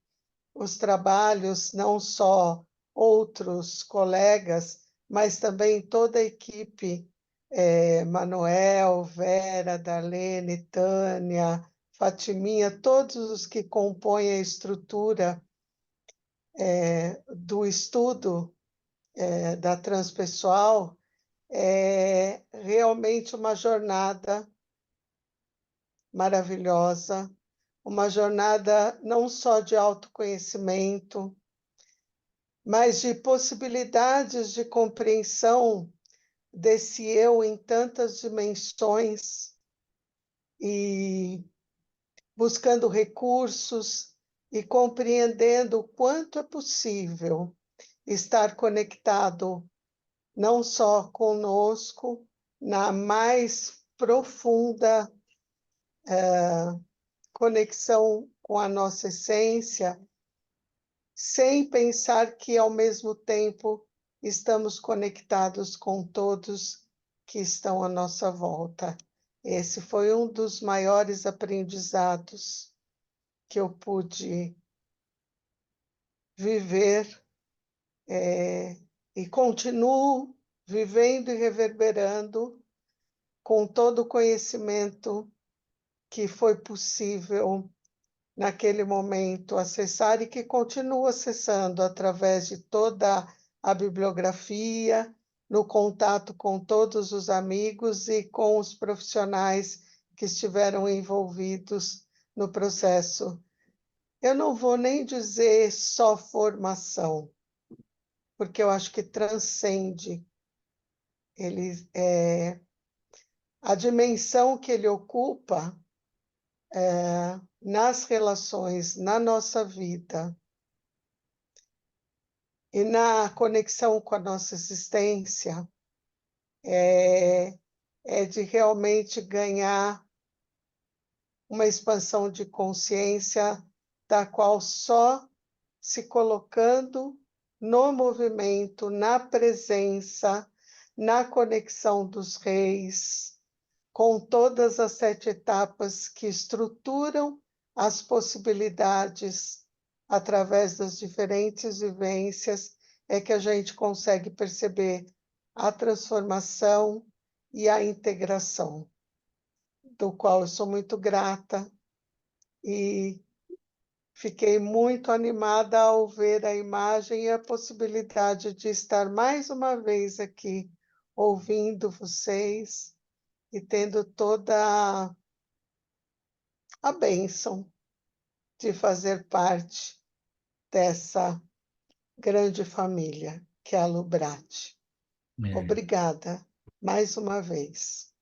os trabalhos, não só outros colegas, mas também toda a equipe, Manuel, Vera, Darlene, Tânia, Fatiminha, todos os que compõem a estrutura do estudo da transpessoal, é realmente uma jornada maravilhosa, uma jornada não só de autoconhecimento, mas de possibilidades de compreensão desse eu em tantas dimensões e buscando recursos e compreendendo o quanto é possível estar conectado não só conosco, na mais profunda conexão com a nossa essência, sem pensar que, ao mesmo tempo, estamos conectados com todos que estão à nossa volta. Esse foi um dos maiores aprendizados que eu pude viver e continuo vivendo e reverberando com todo o conhecimento que foi possível naquele momento acessar e que continuo acessando através de toda a bibliografia, no contato com todos os amigos e com os profissionais que estiveram envolvidos no processo. Eu não vou nem dizer só formação, porque eu acho que transcende. A dimensão que ele ocupa nas relações, na nossa vida e na conexão com a nossa existência é de realmente ganhar uma expansão de consciência da qual só se colocando no movimento, na presença, na conexão dos reis, com todas as 7 etapas que estruturam as possibilidades através das diferentes vivências, é que a gente consegue perceber a transformação e a integração, do qual eu sou muito grata e fiquei muito animada ao ver a imagem e a possibilidade de estar mais uma vez aqui ouvindo vocês e tendo toda a bênção de fazer parte dessa grande família que é a Lubrate. Obrigada mais uma vez.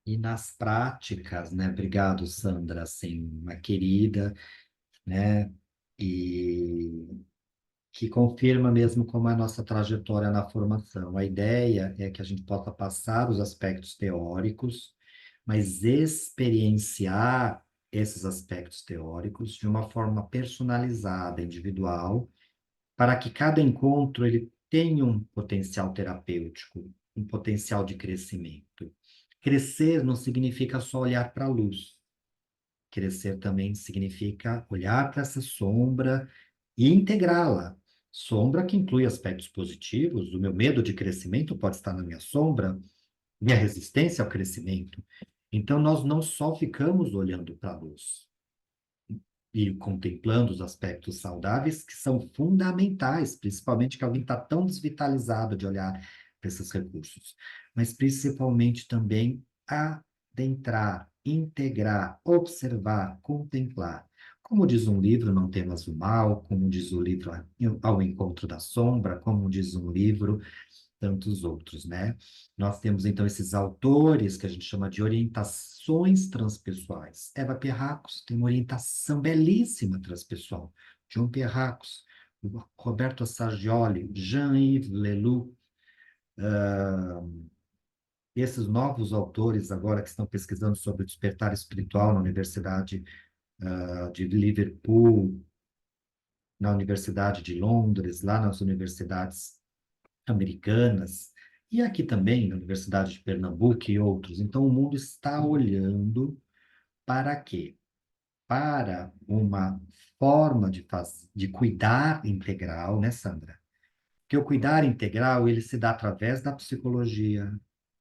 E nas práticas, né? Obrigado, Sandra, assim, uma querida, né? E que confirma mesmo como é a nossa trajetória na formação. A ideia é que a gente possa passar os aspectos teóricos, mas experienciar esses aspectos teóricos de uma forma personalizada, individual, para que cada encontro ele tenha um potencial terapêutico, um potencial de crescimento. Crescer não significa só olhar para a luz. Crescer também significa olhar para essa sombra e integrá-la. Sombra que inclui aspectos positivos. O meu medo de crescimento pode estar na minha sombra, minha resistência ao crescimento. Então, nós não só ficamos olhando para a luz e contemplando os aspectos saudáveis que são fundamentais, principalmente que alguém está tão desvitalizado de olhar para esses recursos, mas principalmente também adentrar, integrar, observar, contemplar. Como diz um livro, Não Temas o Mal, como diz o livro Ao Encontro da Sombra, como diz um livro, tantos outros, né? Nós temos, então, esses autores que a gente chama de orientações transpessoais. Eva Pierracos tem uma orientação belíssima transpessoal. John Pierracos, Roberto Assagioli, Jean-Yves Leloup, esses novos autores agora que estão pesquisando sobre o despertar espiritual na Universidade de Liverpool, na Universidade de Londres, lá nas universidades americanas, e aqui também, na Universidade de Pernambuco e outros. Então, o mundo está olhando para quê? Para uma forma de cuidar integral, né, Sandra? Porque o cuidar integral, ele se dá através da psicologia,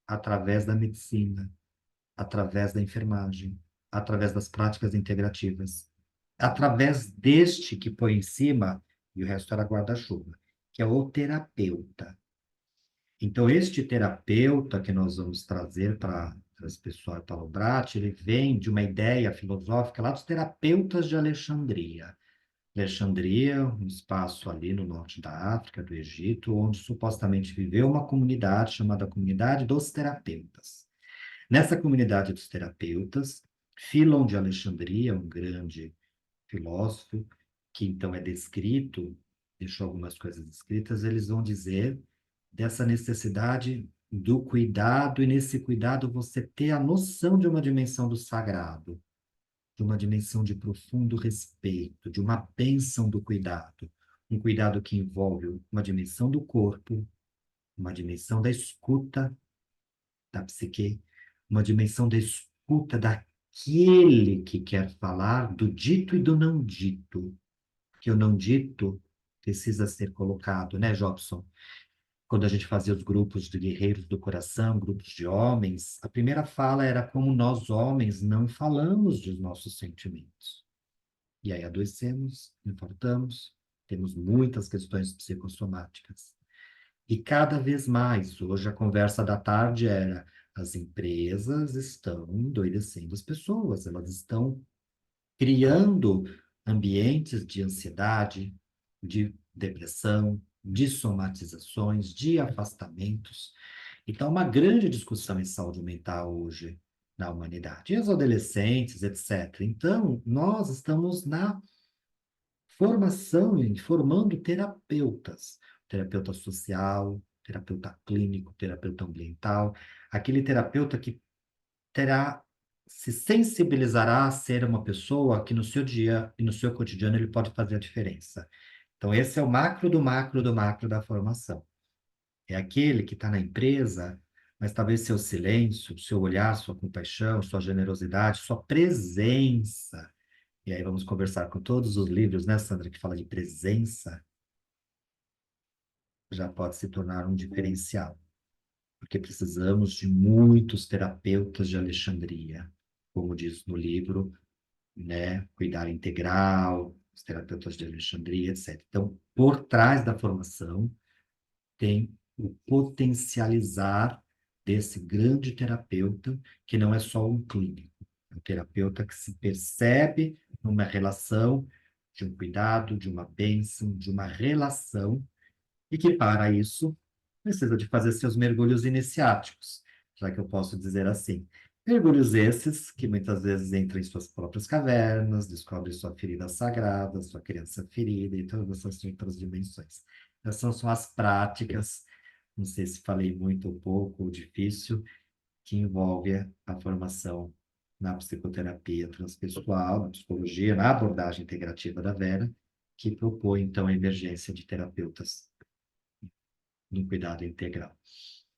através da medicina, através da enfermagem, através das práticas integrativas, através deste que põe em cima, e o resto era guarda-chuva, que é o terapeuta. Então, este terapeuta que nós vamos trazer para as pessoas para o Lubrate, ele vem de uma ideia filosófica lá dos terapeutas de Alexandria. Alexandria, um espaço ali no norte da África, do Egito, onde supostamente viveu uma comunidade chamada Comunidade dos Terapeutas. Nessa comunidade dos terapeutas, Filon de Alexandria, um grande filósofo, que então é descrito, deixou algumas coisas escritas, eles vão dizer dessa necessidade do cuidado, e nesse cuidado você ter a noção de uma dimensão do sagrado, de uma dimensão de profundo respeito, de uma bênção do cuidado. Um cuidado que envolve uma dimensão do corpo, uma dimensão da escuta da psique, uma dimensão da escuta daquele que quer falar, do dito e do não dito, que o não dito precisa ser colocado, né, Jobson? Quando a gente fazia os grupos de guerreiros do coração, grupos de homens, a primeira fala era como nós homens não falamos dos nossos sentimentos. E aí adoecemos, infartamos, temos muitas questões psicossomáticas. E cada vez mais, hoje a conversa da tarde era: as empresas estão endoidecendo as pessoas, elas estão criando ambientes de ansiedade, de depressão, de somatizações, de afastamentos. Então, uma grande discussão em saúde mental hoje na humanidade. E os adolescentes, etc. Então, nós estamos na formação e formando terapeutas. Terapeuta social, terapeuta clínico, terapeuta ambiental. Aquele terapeuta que terá, se sensibilizará a ser uma pessoa que no seu dia e no seu cotidiano ele pode fazer a diferença. Então, esse é o macro do macro do macro da formação. É aquele que está na empresa, mas talvez seu silêncio, seu olhar, sua compaixão, sua generosidade, sua presença. E aí vamos conversar com todos os livros, né, Sandra, que fala de presença, já pode se tornar um diferencial. Porque precisamos de muitos terapeutas de Alexandria, como diz no livro, né? Cuidar integral, os terapeutas de Alexandria, etc. Então, por trás da formação, tem o potencializar desse grande terapeuta, que não é só um clínico, é um terapeuta que se percebe numa relação de um cuidado, de uma bênção, de uma relação, e que, para isso, precisa de fazer seus mergulhos iniciáticos, já que eu posso dizer assim. Mergulhos esses que muitas vezes entram em suas próprias cavernas, descobrem sua ferida sagrada, sua criança ferida e todas essas outras dimensões. Essas são as práticas, não sei se falei muito ou pouco, ou difícil, que envolve a formação na psicoterapia transpessoal, na psicologia, na abordagem integrativa da Vera, que propõe, então, a emergência de terapeutas no cuidado integral.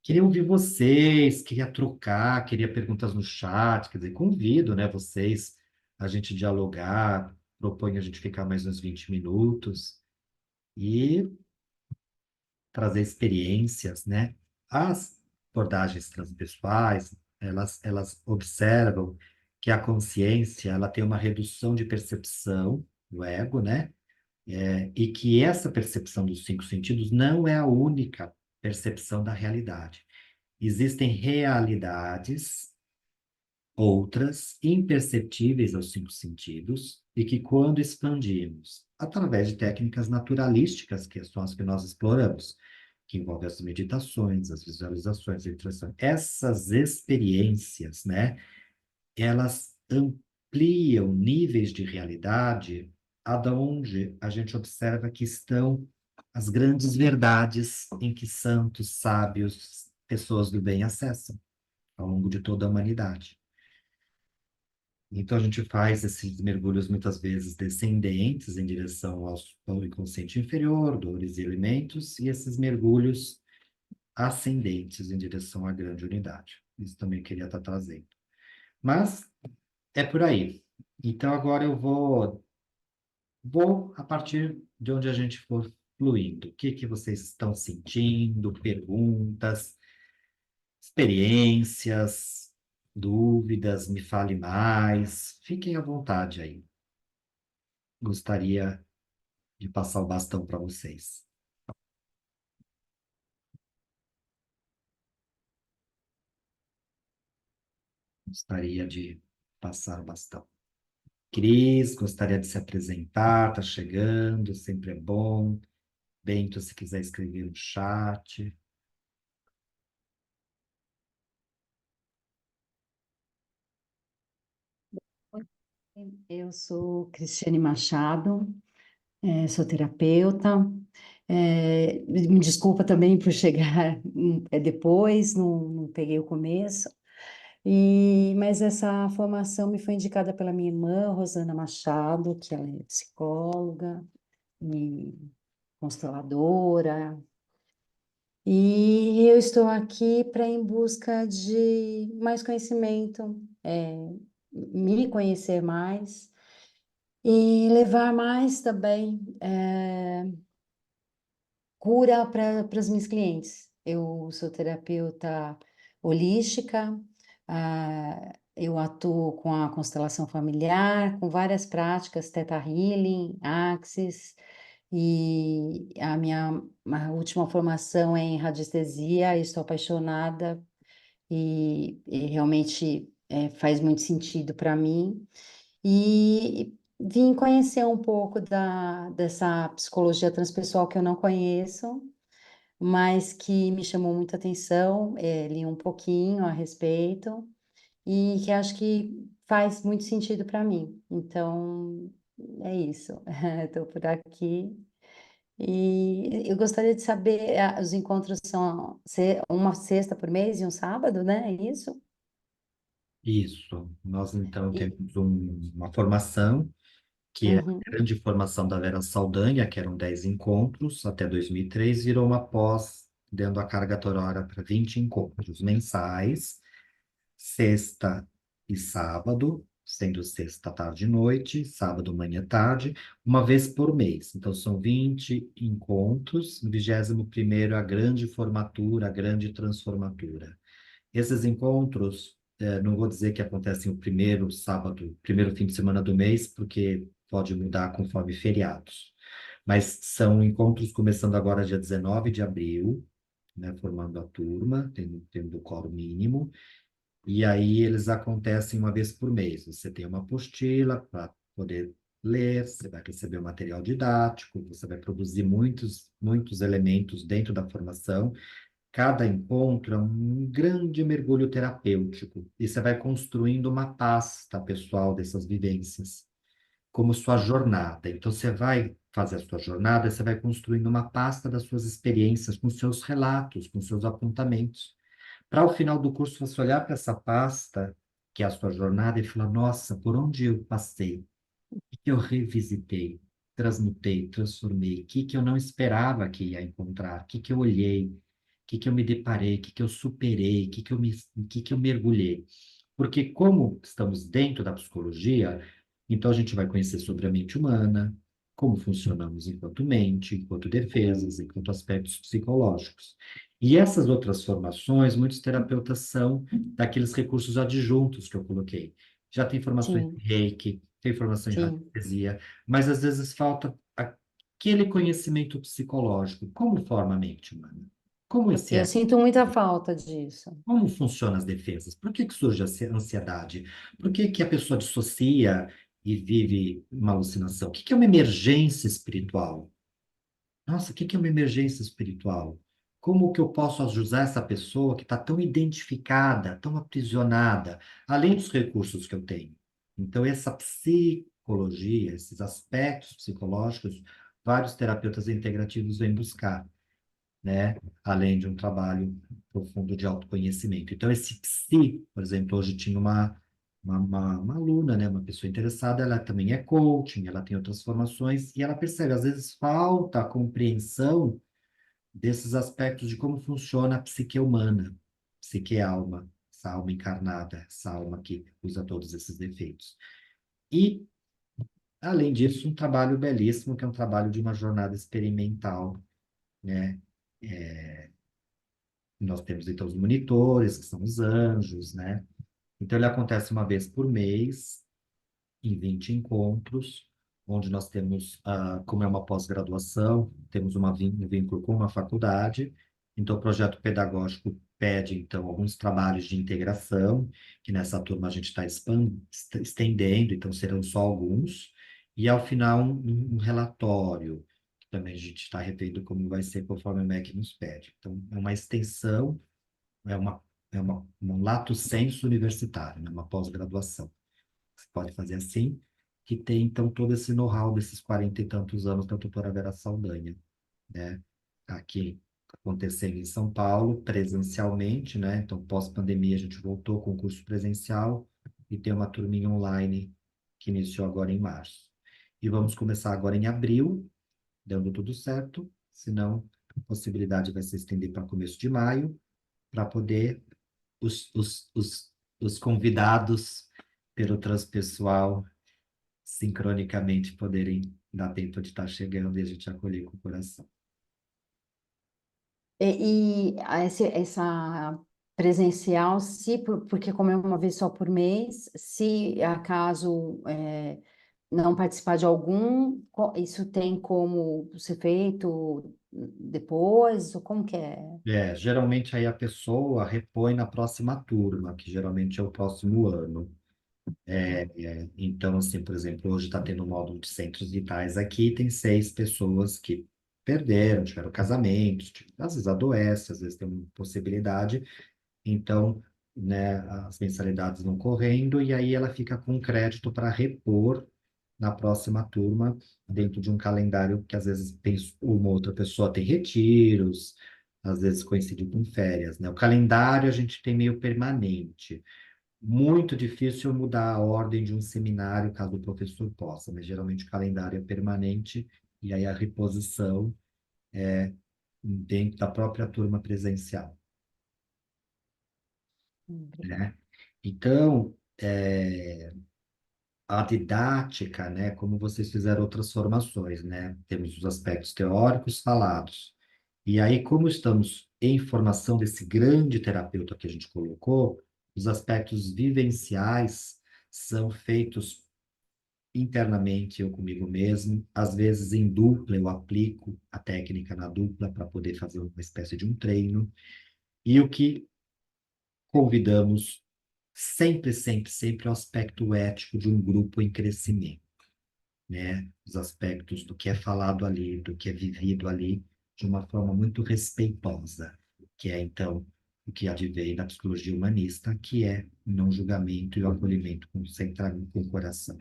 Queria ouvir vocês, queria trocar, queria perguntas no chat, quer dizer, convido, né, vocês a gente dialogar, proponho a gente ficar mais uns 20 minutos e trazer experiências, né? As abordagens transpessoais, elas observam que a consciência, ela tem uma redução de percepção do ego, né? E que essa percepção dos cinco sentidos não é a única percepção da realidade. Existem realidades, outras, imperceptíveis aos cinco sentidos, e que, quando expandimos, através de técnicas naturalísticas, que são as que nós exploramos, que envolvem as meditações, as visualizações, a intuição, essas experiências, né, elas ampliam níveis de realidade aonde a gente observa que estão as grandes verdades em que santos, sábios, pessoas do bem acessam ao longo de toda a humanidade. Então a gente faz esses mergulhos muitas vezes descendentes em direção ao inconsciente inferior, dores e elementos, e esses mergulhos ascendentes em direção à grande unidade. Isso também queria estar trazendo. Mas é por aí. Então agora eu vou a partir de onde a gente for fluindo. O que que vocês estão sentindo? Perguntas, experiências, dúvidas, me fale mais. Fiquem à vontade aí. Gostaria de passar o bastão para vocês. Gostaria de passar o bastão. Cris, gostaria de se apresentar, está chegando, sempre é bom. Bento, se quiser escrever no chat. Eu sou Cristiane Machado, sou terapeuta. Me desculpa também por chegar depois, não peguei o começo. Mas essa formação me foi indicada pela minha irmã, Rosana Machado, que ela é psicóloga e consteladora. E eu estou aqui para em busca de mais conhecimento, me conhecer mais e levar mais também cura para as minhas clientes. Eu sou terapeuta holística, eu atuo com a constelação familiar, com várias práticas, Theta Healing, Axis, e a última formação é em radiestesia, e estou apaixonada e realmente faz muito sentido para mim. E vim conhecer um pouco dessa psicologia transpessoal que eu não conheço, mas que me chamou muita atenção, li um pouquinho a respeito, e que acho que faz muito sentido para mim. Então, é isso. Estou por aqui. E eu gostaria de saber, os encontros são uma sexta por mês e um sábado, né? É isso? Isso. Nós, então, E, temos uma formação, que é a uhum, grande formação da Vera Saldanha, que eram 10 encontros, até 2003, virou uma pós, dando a carga horária para 20 encontros mensais, sexta e sábado, sendo sexta tarde e noite, sábado manhã e tarde, uma vez por mês. Então, são 20 encontros, no 21º a grande formatura, a grande transformatura. Esses encontros, não vou dizer que acontecem o primeiro sábado, primeiro fim de semana do mês, porque pode mudar conforme feriados. Mas são encontros começando agora dia 19 de abril, né, formando a turma, tendo o quórum mínimo, e aí eles acontecem uma vez por mês. Você tem uma apostila para poder ler, você vai receber o material didático, você vai produzir muitos elementos dentro da formação. Cada encontro é um grande mergulho terapêutico e você vai construindo uma pasta pessoal dessas vivências, como sua jornada. Então, você vai fazer a sua jornada, você vai construindo uma pasta das suas experiências, com seus relatos, com seus apontamentos. Para ao final do curso você olhar para essa pasta, que é a sua jornada, e falar: nossa, por onde eu passei? O que que eu revisitei, transmutei, transformei? O que que eu não esperava que ia encontrar? O que que eu olhei? O que que eu me deparei? O que que eu superei? O que que eu mergulhei? Porque como estamos dentro da psicologia, então a gente vai conhecer sobre a mente humana, como funcionamos enquanto mente, enquanto defesas, enquanto aspectos psicológicos. E essas outras formações, muitos terapeutas são daqueles recursos adjuntos que eu coloquei. Já tem formações sim, em Reiki, tem formação em sim. radiestesia, mas às vezes falta aquele conhecimento psicológico. Como forma a mente humana? Como esse Eu sinto muita falta disso. como funcionam as defesas? Por que que surge a ansiedade? Por que que a pessoa dissocia e vive uma alucinação? O que que é uma emergência espiritual? Nossa, o que que é uma emergência espiritual? Como que eu posso ajudar essa pessoa que está tão identificada, tão aprisionada, além dos recursos que eu tenho? Então, essa psicologia, esses aspectos psicológicos, vários terapeutas integrativos vêm buscar, né? Além de um trabalho profundo de autoconhecimento. Então, esse psi, por exemplo, hoje tinha uma aluna, né? Uma pessoa interessada, ela também é coaching, ela tem outras formações, e ela percebe, às vezes, falta a compreensão desses aspectos de como funciona a psique humana, psique é alma, essa alma encarnada, essa alma que usa todos esses defeitos. E, além disso, um trabalho belíssimo, que é um trabalho de uma jornada experimental, né? Nós temos então os monitores, que são os anjos, né? Então ele acontece uma vez por mês, em 20 encontros, onde nós temos, como é uma pós-graduação, temos um vínculo com uma faculdade. Então o projeto pedagógico pede então alguns trabalhos de integração, que nessa turma a gente está estendendo, então serão só alguns. E ao final um relatório, que também a gente está revendo como vai ser conforme o MEC nos pede. Então é uma extensão, é uma, um lato sensu universitário, né? Uma pós-graduação. Você pode fazer assim, que tem então todo esse know-how desses 40 e tantos anos da doutora Vera Saldanha, né? Aqui acontecendo em São Paulo, presencialmente, né? Então, pós-pandemia, a gente voltou com o curso presencial e tem uma turminha online que iniciou agora em março. E vamos começar agora em abril, dando tudo certo, senão a possibilidade vai se estender para começo de maio, para poder os convidados pelo transpessoal sincronicamente poderem dar tempo de estar chegando e a gente acolher com o coração. E essa presencial, se porque como é uma vez só por mês, se acaso não participar de algum, isso tem como ser feito depois, ou como que é? Geralmente aí a pessoa repõe na próxima turma, que geralmente é o próximo ano. Então, assim, por exemplo, hoje está tendo um módulo de centros vitais aqui, tem 6 pessoas que perderam, tiveram casamentos, às vezes adoece, às vezes tem uma possibilidade, então, né, as mensalidades vão correndo e aí ela fica com crédito para repor na próxima turma, dentro de um calendário que às vezes uma outra pessoa tem retiros, às vezes coincide com férias, né? O calendário a gente tem meio permanente. Muito difícil mudar a ordem de um seminário, caso o professor possa, mas geralmente o calendário é permanente e aí a reposição dentro da própria turma presencial, Obrigada. né? Então, a didática, né, como vocês fizeram outras formações, né? Temos os aspectos teóricos falados. E aí, como estamos em formação desse grande terapeuta que a gente colocou, os aspectos vivenciais são feitos internamente, eu comigo mesmo. Às vezes, em dupla, eu aplico a técnica na dupla para poder fazer uma espécie de um treino. E o que convidamos sempre, sempre, sempre é o aspecto ético de um grupo em crescimento, né? Os aspectos do que é falado ali, do que é vivido ali, de uma forma muito respeitosa, que é, então, o que advém da psicologia humanista, que é o não julgamento e o acolhimento centrado com o coração.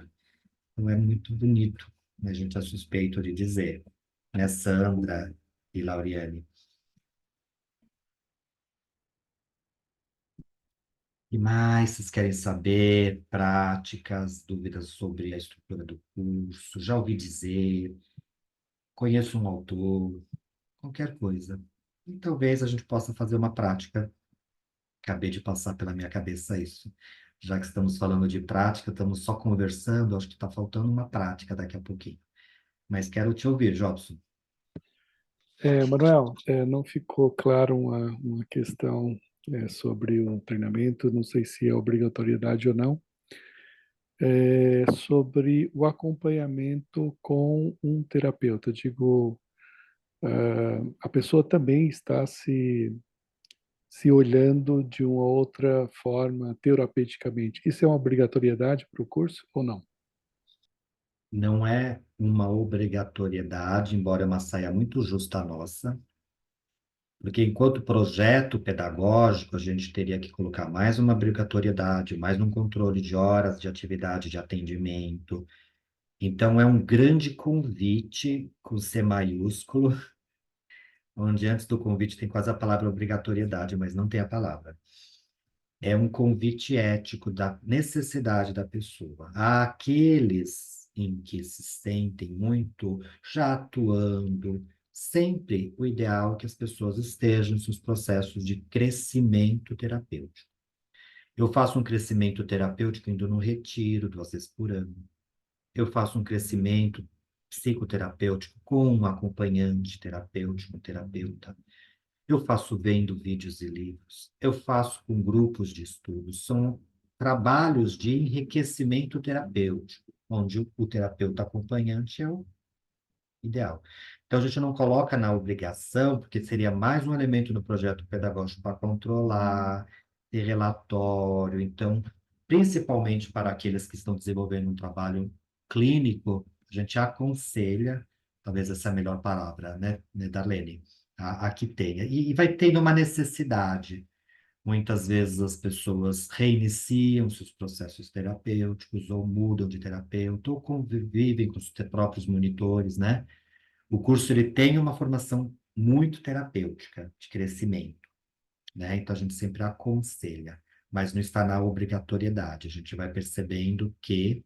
Então, é muito bonito, né? A gente é suspeito de dizer, né, Sandra e Lauriane? E mais vocês querem saber? Práticas, dúvidas sobre a estrutura do curso? Já ouvi dizer, conheço um autor, qualquer coisa. E talvez a gente possa fazer uma prática. Acabei de passar pela minha cabeça isso. Já que estamos falando de prática, estamos só conversando, acho que está faltando uma prática daqui a pouquinho. Mas quero te ouvir, Jobson. Manuel, não ficou claro uma questão sobre o treinamento, não sei se é obrigatoriedade ou não, sobre o acompanhamento com um terapeuta. Eu digo, a pessoa também está se olhando de uma outra forma terapeuticamente. Isso é uma obrigatoriedade para o curso ou não? Não é uma obrigatoriedade, embora é uma saia muito justa nossa, porque enquanto projeto pedagógico, a gente teria que colocar mais uma obrigatoriedade, mais um controle de horas de atividade de atendimento. Então, é um grande convite, com C maiúsculo, onde antes do convite tem quase a palavra obrigatoriedade, mas não tem a palavra. É um convite ético da necessidade da pessoa. Há aqueles em que se sentem muito já atuando, sempre o ideal é que as pessoas estejam em seus processos de crescimento terapêutico. Eu faço um crescimento terapêutico indo no retiro 2 vezes por ano. Eu faço um crescimento psicoterapêutico com um acompanhante terapêutico, um terapeuta. Eu faço vendo vídeos e livros. Eu faço com grupos de estudos. São trabalhos de enriquecimento terapêutico, onde o terapeuta acompanhante é o ideal. Então, a gente não coloca na obrigação, porque seria mais um elemento no projeto pedagógico para controlar, ter relatório. Então, principalmente para aqueles que estão desenvolvendo um trabalho clínico, a gente aconselha, talvez essa é a melhor palavra, né, Darlene, a que tenha. E vai tendo uma necessidade. Muitas vezes as pessoas reiniciam seus processos terapêuticos, ou mudam de terapeuta, ou convivem com os próprios monitores, né? O curso ele tem uma formação muito terapêutica, de crescimento, né? Então a gente sempre aconselha, mas não está na obrigatoriedade. A gente vai percebendo que,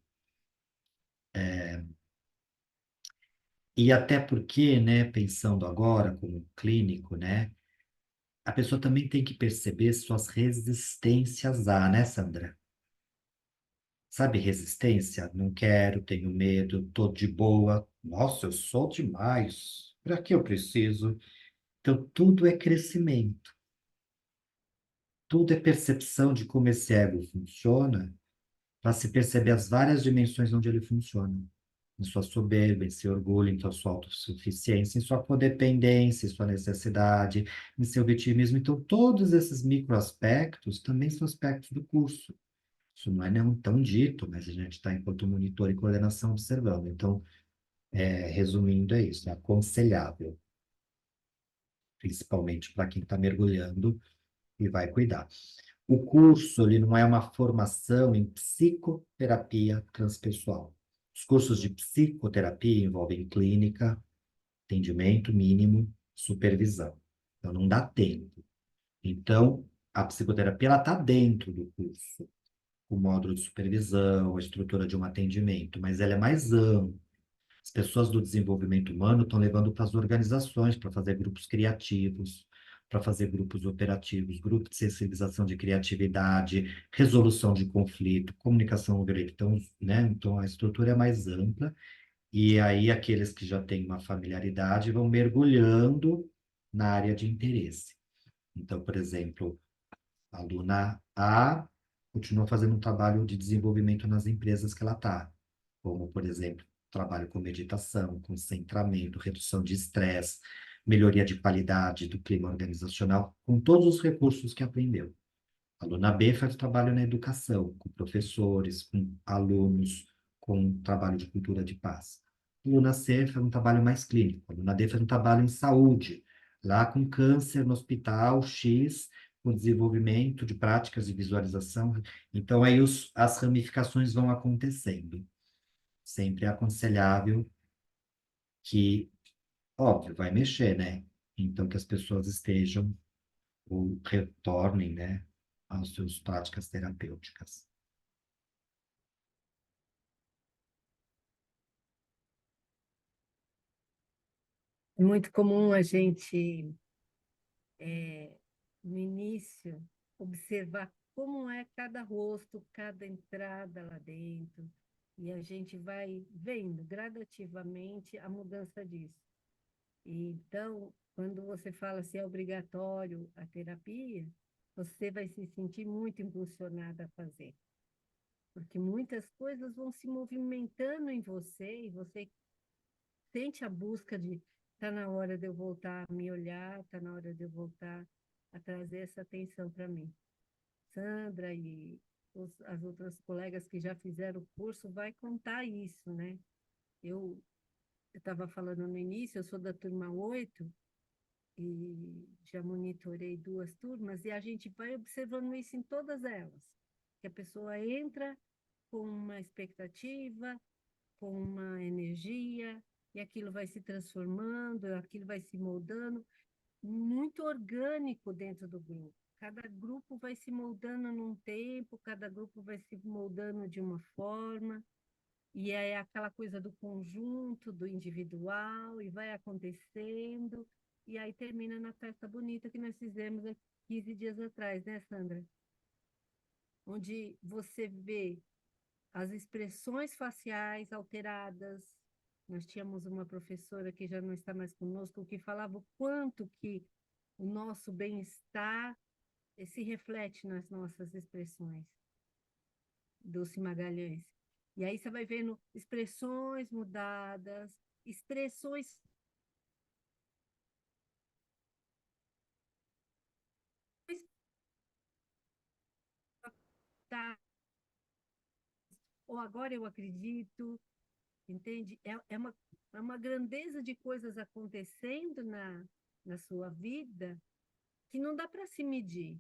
e até porque, né, pensando agora como clínico, né, a pessoa também tem que perceber suas resistências a, né, Sandra? Sabe, resistência? Não quero, tenho medo, tô de boa. Nossa, eu sou demais. Para que eu preciso? Então, tudo é crescimento. tudo é percepção de como esse ego funciona, para se perceber as várias dimensões onde ele funciona. Em sua soberba, em seu orgulho, em sua autossuficiência, em sua codependência, em sua necessidade, em seu vitimismo. Então, todos esses microaspectos também são aspectos do curso. Isso não é não tão dito, mas a gente está, enquanto monitor e coordenação, observando. Então, resumindo, é isso, é aconselhável, principalmente para quem está mergulhando e vai cuidar. O curso, ele não é uma formação em psicoterapia transpessoal. Os cursos de psicoterapia envolvem clínica, atendimento mínimo, supervisão. Então, não dá tempo. Então, a psicoterapia, ela está dentro do curso, o módulo de supervisão, a estrutura de um atendimento, mas ela é mais ampla. As pessoas do desenvolvimento humano estão levando para as organizações para fazer grupos criativos, para fazer grupos operativos, grupos de sensibilização de criatividade, resolução de conflito, comunicação oberta. Então, né? Então, a estrutura é mais ampla, e aí aqueles que já têm uma familiaridade vão mergulhando na área de interesse. Então, por exemplo, a aluna A continua fazendo um trabalho de desenvolvimento nas empresas que ela está, como, por exemplo, trabalho com meditação, concentramento, redução de estresse, melhoria de qualidade do clima organizacional, com todos os recursos que aprendeu. A aluna B faz trabalho na educação, com professores, com alunos, com trabalho de cultura de paz. A aluna C faz um trabalho mais clínico. A aluna D faz um trabalho em saúde, lá com câncer no hospital X, com desenvolvimento de práticas de visualização. Então, aí as ramificações vão acontecendo. Sempre é aconselhável que, óbvio, vai mexer, né? Então, que as pessoas estejam ou retornem, né, às suas práticas terapêuticas. É muito comum a gente, no início, observar como é cada rosto, cada entrada lá dentro, e a gente vai vendo gradativamente a mudança disso. E, então, quando você fala se é obrigatório a terapia, você vai se sentir muito impulsionada a fazer, porque muitas coisas vão se movimentando em você e você sente a busca de está na hora de eu voltar a me olhar, está na hora de eu voltar a trazer essa atenção para mim. Sandra e as outras colegas que já fizeram o curso vai contar isso, né? Eu estava falando no início, eu sou da turma 8 e já monitorei 2 turmas, e a gente vai observando isso em todas elas, que a pessoa entra com uma expectativa, com uma energia, e aquilo vai se transformando, aquilo vai se moldando, muito orgânico dentro do grupo. Cada grupo vai se moldando num tempo, cada grupo vai se moldando de uma forma, e é aquela coisa do conjunto, do individual, e vai acontecendo, e aí termina na festa bonita que nós fizemos há 15 dias atrás, né, Sandra? Onde você vê as expressões faciais alteradas. Nós tínhamos uma professora que já não está mais conosco, que falava o quanto que o nosso bem-estar se reflete nas nossas expressões. Dulce Magalhães. E aí você vai vendo expressões mudadas, expressões ou agora eu acredito, entende? É uma grandeza de coisas acontecendo na sua vida que não dá para se medir,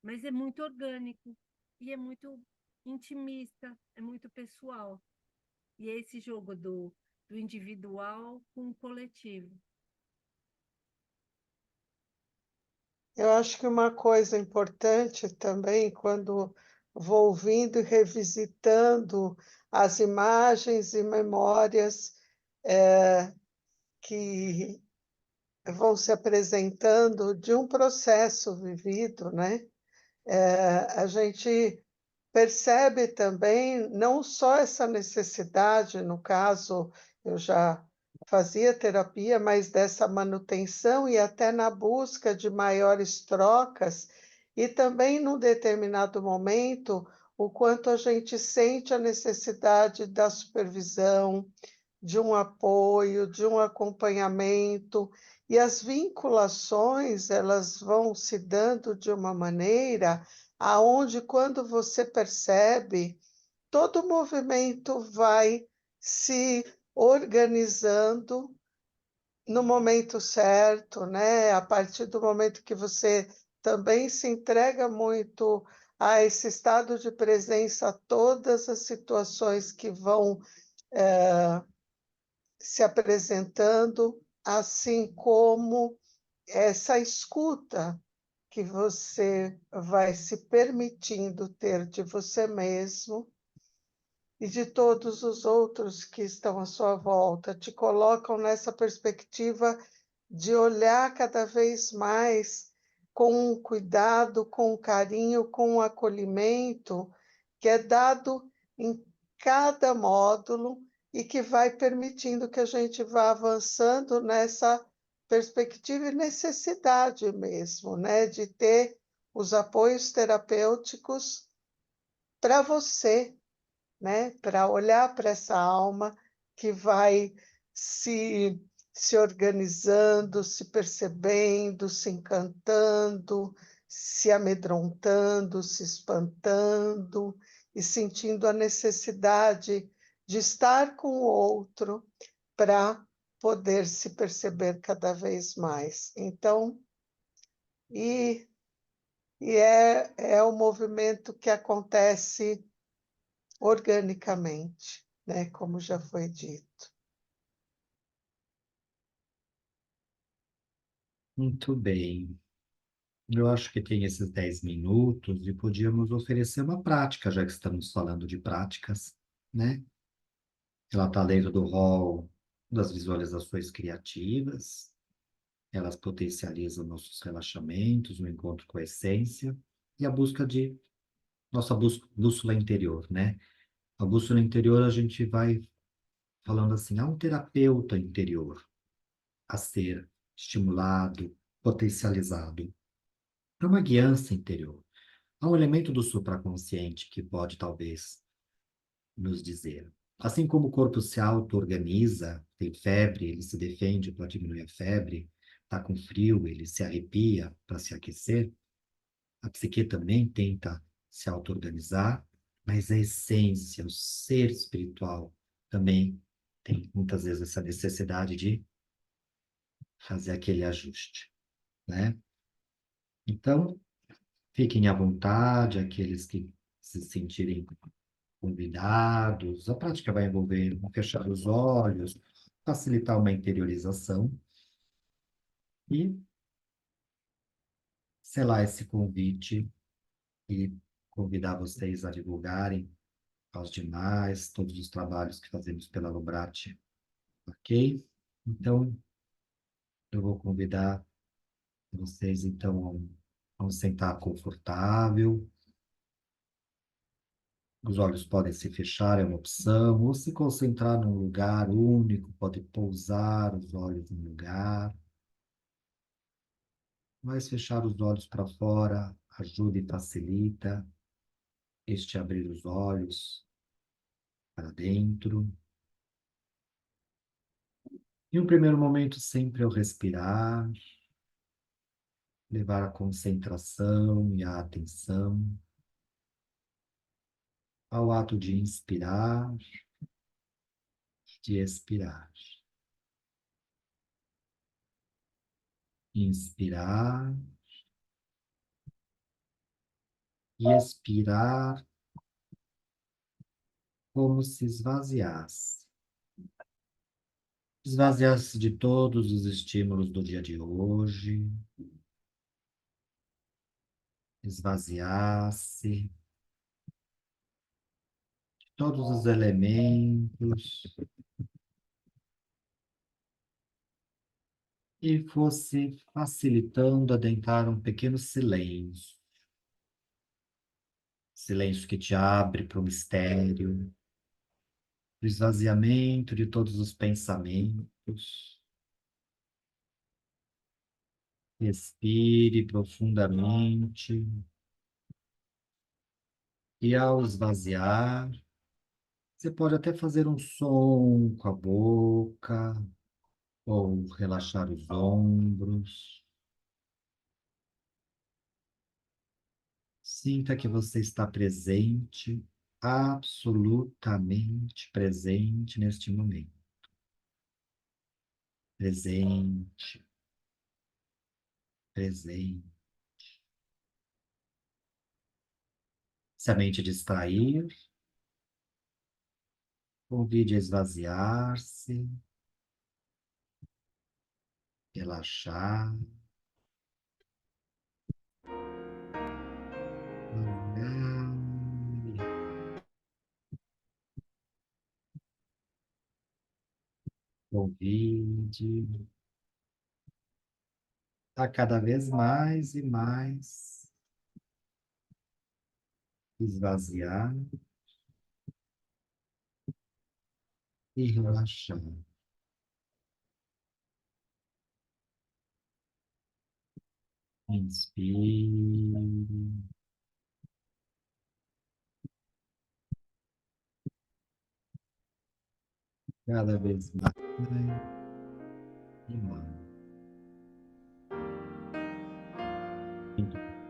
mas é muito orgânico e é muito intimista, é muito pessoal. E é esse jogo do individual com o coletivo. Eu acho que uma coisa importante também, quando vou ouvindo e revisitando as imagens e memórias que vão se apresentando de um processo vivido, né? A gente percebe também não só essa necessidade, no caso, eu já fazia terapia, mas dessa manutenção e até na busca de maiores trocas e também, num determinado momento, o quanto a gente sente a necessidade da supervisão, de um apoio, de um acompanhamento, e as vinculações, elas vão se dando de uma maneira aonde, quando você percebe, todo o movimento vai se organizando no momento certo, né? A partir do momento que você também se entrega muito a esse estado de presença, a todas as situações que vão se apresentando, assim como essa escuta que você vai se permitindo ter de você mesmo e de todos os outros que estão à sua volta, te colocam nessa perspectiva de olhar cada vez mais com um cuidado, com um carinho, com um acolhimento que é dado em cada módulo e que vai permitindo que a gente vá avançando nessa perspectiva e necessidade mesmo, né, de ter os apoios terapêuticos para você, né, para olhar para essa alma que vai se se organizando, se percebendo, se encantando, se amedrontando, se espantando e sentindo a necessidade de estar com o outro para poder se perceber cada vez mais. Então, e, é um movimento que acontece organicamente, né, como já foi dito. Muito bem. Eu acho que tem esses 10 minutos e podíamos oferecer uma prática, já que estamos falando de práticas, né? Ela está dentro do rol das visualizações criativas, elas potencializam nossos relaxamentos, o encontro com a essência e a busca de nossa bússola interior, né? A bússola interior a gente vai falando assim, há um terapeuta interior a ser estimulado, potencializado. É uma guiança interior. Há um elemento do supraconsciente que pode, talvez, nos dizer. Assim como o corpo se auto-organiza, tem febre, ele se defende para diminuir a febre, está com frio, ele se arrepia para se aquecer, a psique também tenta se auto-organizar, mas a essência, o ser espiritual, também tem muitas vezes essa necessidade de fazer aquele ajuste, né? Então, fiquem à vontade, aqueles que se sentirem convidados. A prática vai envolver fechar os olhos, facilitar uma interiorização e selar esse convite e convidar vocês a divulgarem aos demais todos os trabalhos que fazemos pela Lubrate, ok? Então, eu vou convidar vocês, então, a um sentar confortável. Os olhos podem se fechar, é uma opção, ou se concentrar num lugar único, pode pousar os olhos no lugar. Mas fechar os olhos para fora ajuda e facilita este abrir os olhos para dentro. E um primeiro momento sempre ao respirar, levar a concentração e a atenção ao ato de inspirar e de expirar. Inspirar e expirar como se esvaziasse. Esvaziasse de todos os estímulos do dia de hoje. Esvaziasse de todos os elementos e fosse facilitando adentrar um pequeno silêncio. Silêncio que te abre para o mistério, o esvaziamento de todos os pensamentos. Respire profundamente. E ao esvaziar, você pode até fazer um som com a boca, ou relaxar os ombros. Sinta que você está presente, absolutamente presente neste momento. Presente, presente. Se a mente distrair, convide a esvaziar-se, relaxar. Convide a cada vez mais e mais esvaziar e relaxar. Inspire, cada vez mais e mais.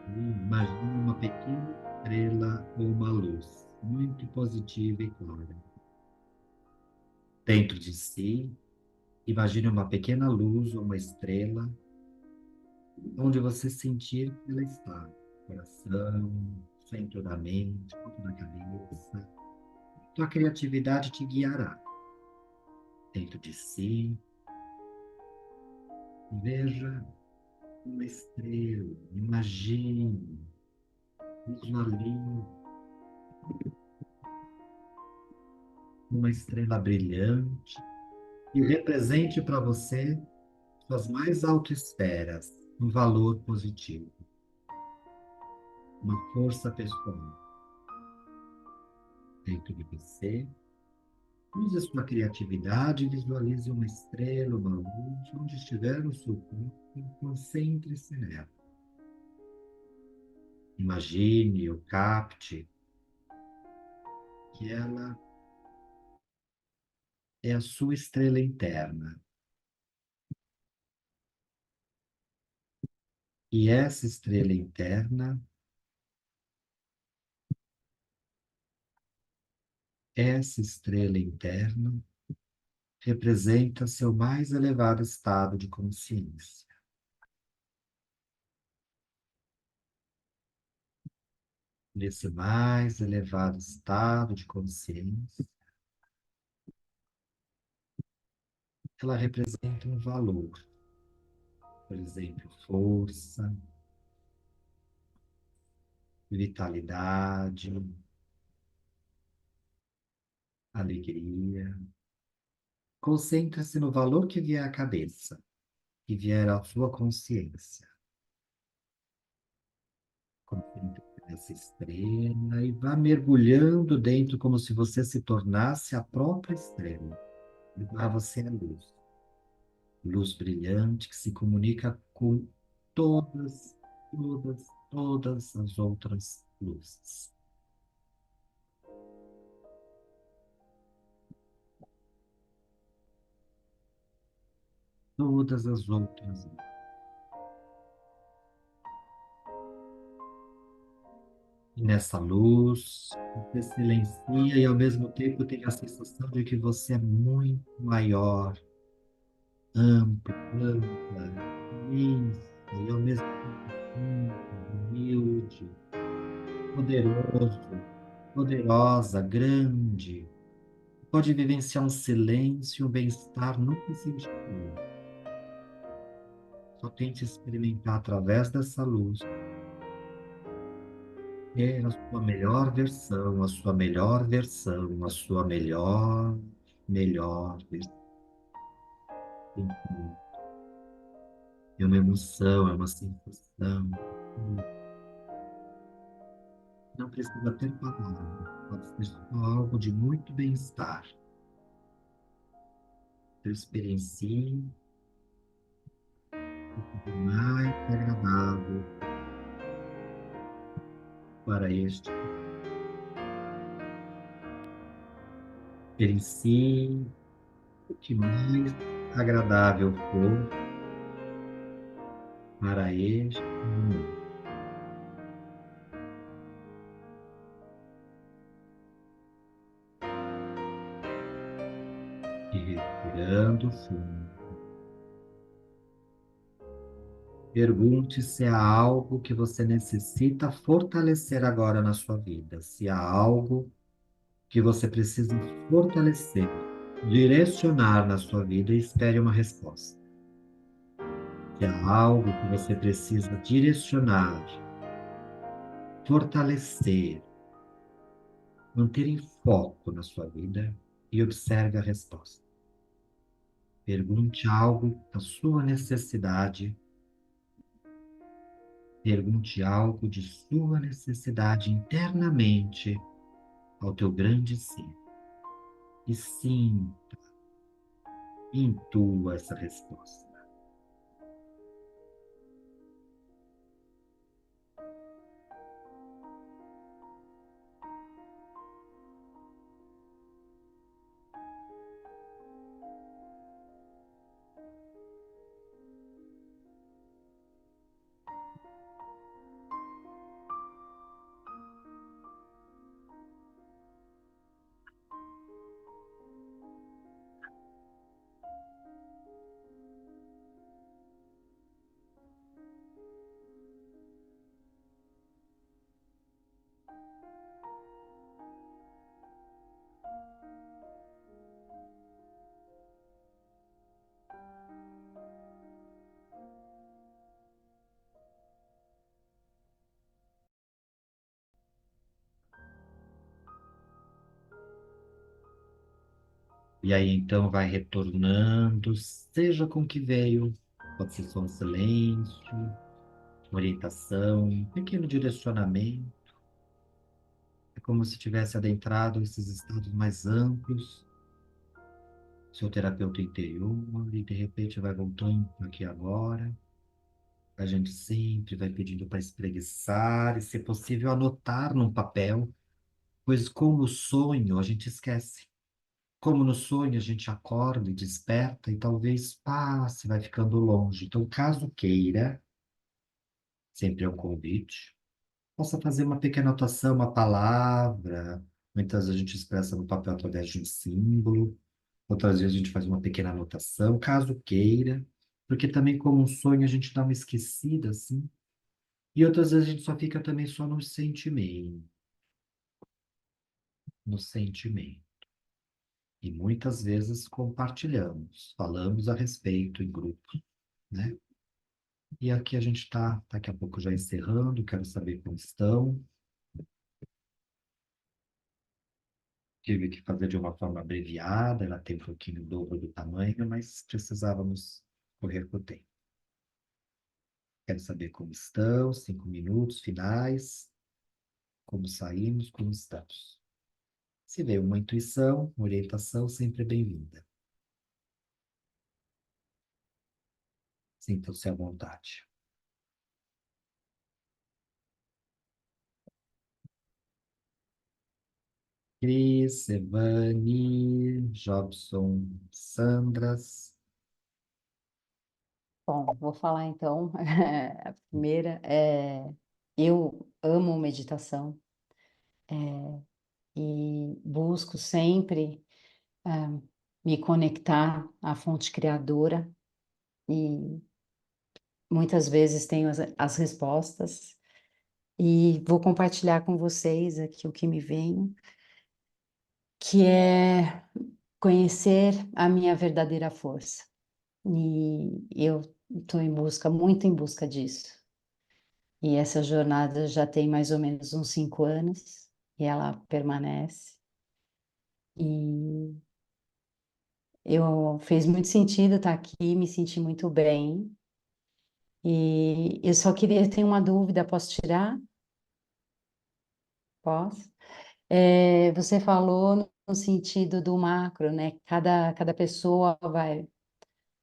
Imagine uma pequena estrela ou uma luz muito positiva e clara. Dentro de si, imagine uma pequena luz ou uma estrela onde você sentir que ela está. Coração, centro da mente, ponto da cabeça. Tua criatividade te guiará. Dentro de si, veja uma estrela, imagine, visualize uma estrela brilhante e represente para você suas mais altas esferas, um valor positivo, uma força pessoal dentro de você. Use sua criatividade e visualize uma estrela, uma luz, onde estiver o seu corpo, e concentre-se nela. Imagine ou capte que ela é a sua estrela interna. E essa estrela interna representa seu mais elevado estado de consciência. Nesse mais elevado estado de consciência, ela representa um valor, por exemplo, força, vitalidade, alegria. Concentre-se no valor que vier à cabeça, que vier à sua consciência. Concentre-se nessa estrela e vá mergulhando dentro como se você se tornasse a própria estrela. E lá você é luz. Luz brilhante que se comunica com todas as outras luzes. Todas as outras luzes. E nessa luz, você silencia e ao mesmo tempo tem a sensação de que você é muito maior, ampla, imensa e ao mesmo tempo humilde, poderoso, poderosa, grande. Pode vivenciar um silêncio, um bem-estar nunca sentido. Só tente experimentar através dessa luz ter a sua melhor versão, a sua melhor versão, a sua melhor versão. É uma emoção, é uma sensação. Não precisa ter palavras, pode ser só algo de muito bem-estar. Eu experiencie mais agradável para este princípio, que mais agradável for para este momento. E respirando fundo. Pergunte se há algo que você necessita fortalecer agora na sua vida. Se há algo que você precisa fortalecer, direcionar na sua vida e espere uma resposta. Se há algo que você precisa direcionar, fortalecer, manter em foco na sua vida e observe a resposta. Pergunte algo da sua necessidade. Pergunte algo de sua necessidade internamente ao teu grande ser. E sinta, intua essa resposta. E aí então vai retornando, seja com que veio, pode ser só um silêncio, uma orientação, um pequeno direcionamento. É como se tivesse adentrado esses estados mais amplos, seu terapeuta interior, e de repente vai voltando aqui agora. A gente sempre vai pedindo para espreguiçar e, se possível, anotar num papel, pois como o sonho a gente esquece. Como no sonho a gente acorda e desperta e talvez passe, vai ficando longe. Então, caso queira, sempre é um convite, possa fazer uma pequena anotação, uma palavra. Muitas vezes a gente expressa no papel através de um símbolo, outras vezes a gente faz uma pequena anotação, caso queira, porque também como um sonho a gente dá uma esquecida, assim, e outras vezes a gente só fica também só no sentimento, no sentimento. E muitas vezes compartilhamos, falamos a respeito em grupo, né? E aqui a gente está, daqui a pouco já encerrando, quero saber como estão. Tive que fazer de uma forma abreviada, ela tem um pouquinho o dobro do tamanho, mas precisávamos correr com o tempo. Quero saber como estão, 5 minutos finais, como saímos, como estamos. Se veio uma intuição, uma orientação, sempre é bem-vinda. Sintam-se à vontade. Cris, Evane, Jobson, Sandras. Bom, vou falar então, a primeira eu amo meditação, e busco sempre me conectar à fonte criadora, e muitas vezes tenho as respostas, e vou compartilhar com vocês aqui o que me vem, que é conhecer a minha verdadeira força. E eu estou muito em busca disso. E essa jornada já tem mais ou menos uns 5 anos, e ela permanece. E fez muito sentido estar aqui, me senti muito bem. E eu só queria ter uma dúvida, posso tirar? Posso? Você falou no sentido do macro, né? Cada pessoa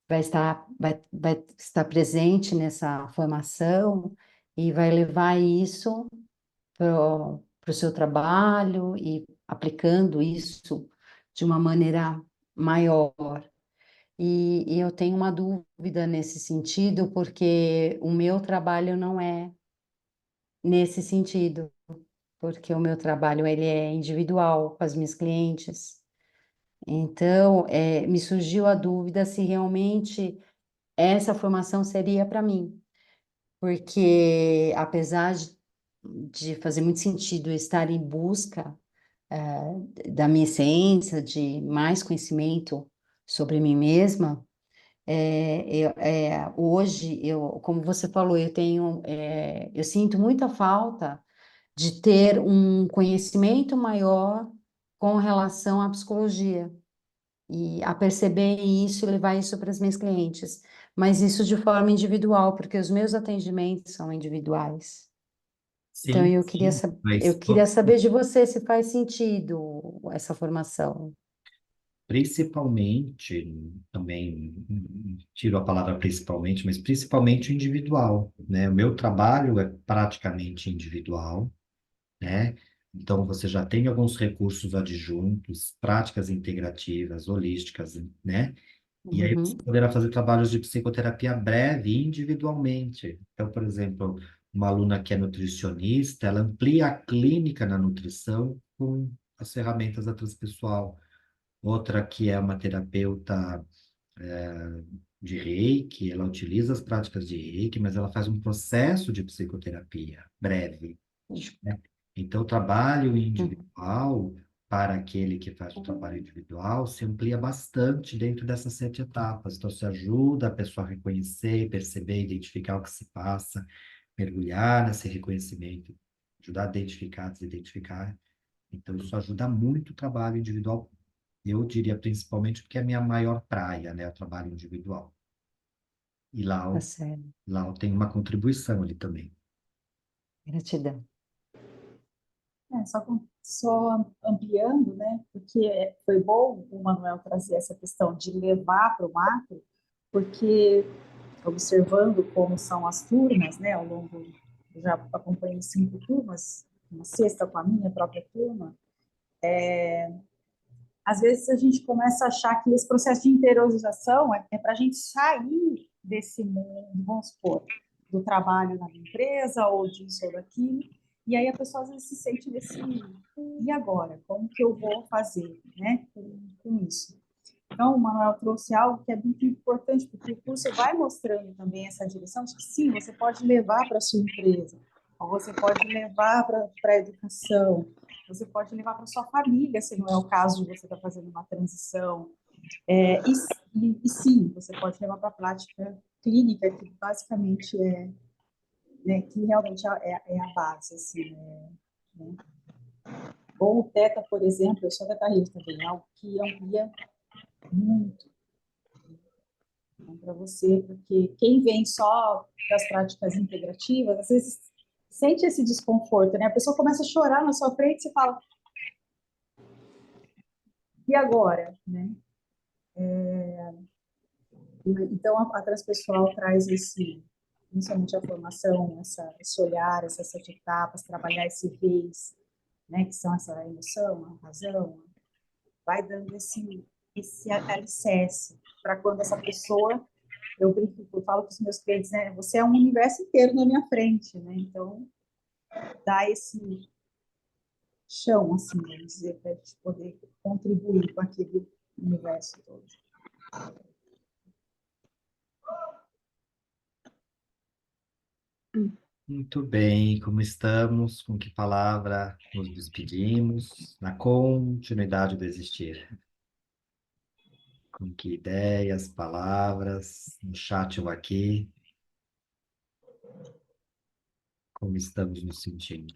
vai estar presente nessa formação e vai levar isso para o seu trabalho e aplicando isso de uma maneira maior. E eu tenho uma dúvida nesse sentido, porque o meu trabalho não é nesse sentido, porque o meu trabalho ele é individual com as minhas clientes. Então, me surgiu a dúvida se realmente essa formação seria para mim, porque apesar de fazer muito sentido estar em busca da minha essência, de mais conhecimento sobre mim mesma, hoje, como você falou, eu sinto muita falta de ter um conhecimento maior com relação à psicologia e a perceber isso e levar isso para as minhas clientes, mas isso de forma individual, porque os meus atendimentos são individuais. Então, Sim, sim, eu mas queria saber de você se faz sentido essa formação. principalmente, também tiro a palavra principalmente, mas principalmente o individual, né? O meu trabalho é praticamente individual, né? Então, você já tem alguns recursos adjuntos, práticas integrativas, holísticas, né? E aí você Uhum, poderá fazer trabalhos de psicoterapia breve, individualmente. Então, por exemplo, uma aluna que é nutricionista, ela amplia a clínica na nutrição com as ferramentas da transpessoal. Outra que é uma terapeuta de Reiki, ela utiliza as práticas de Reiki, mas ela faz um processo de psicoterapia breve, né? Então, o trabalho uhum, individual, para aquele que faz o trabalho individual, se amplia bastante dentro dessas 7 etapas. Então, se ajuda a pessoa a reconhecer, perceber, identificar o que se passa, mergulhar nesse reconhecimento, ajudar a identificar, desidentificar. Então, isso ajuda muito o trabalho individual. Eu diria principalmente porque é a minha maior praia, né? O trabalho individual. E tá certo. Lá eu tenho uma contribuição ali também. Gratidão. Só ampliando, né? Porque foi bom o Manuel trazer essa questão de levar para o macro, porque observando como são as turmas, né? Ao longo, eu já acompanhei 5 turmas, uma sexta com a minha própria turma. Às vezes a gente começa a achar que esse processo de interiorização é para a gente sair desse mundo, vamos supor, do trabalho na empresa ou disso ou daquilo, e aí a pessoa às vezes se sente nesse, e agora? Como que eu vou fazer, né, com isso? Então, o Manuel trouxe algo que é muito importante, porque o curso vai mostrando também essa direção de que sim, você pode levar para a sua empresa, ou você pode levar para a educação, você pode levar para sua família, se não é o caso de você estar fazendo uma transição. E sim, você pode levar para a prática clínica, que basicamente né, que realmente é a base, assim, né? Ou o Teta, por exemplo, eu sou Teta Healer também, é algo que amplia muito para você, porque quem vem só das práticas integrativas, às vezes sente esse desconforto, né? A pessoa começa a chorar na sua frente e você fala, e agora, né? Então, a transpessoal traz principalmente a formação, esse olhar, essas 7 etapas, trabalhar esse reis, né, que são essa emoção, a razão, vai dando esse alicerce para quando essa pessoa, eu brinco, eu falo para os meus clientes, né, você é um universo inteiro na minha frente, né, então dá esse chão, assim, vamos dizer, para a gente poder contribuir com aquele universo todo. Muito bem, como estamos? Com que palavra nos despedimos? Na continuidade do existir. Com que ideias, palavras, no chat ou aqui, como estamos nos sentindo?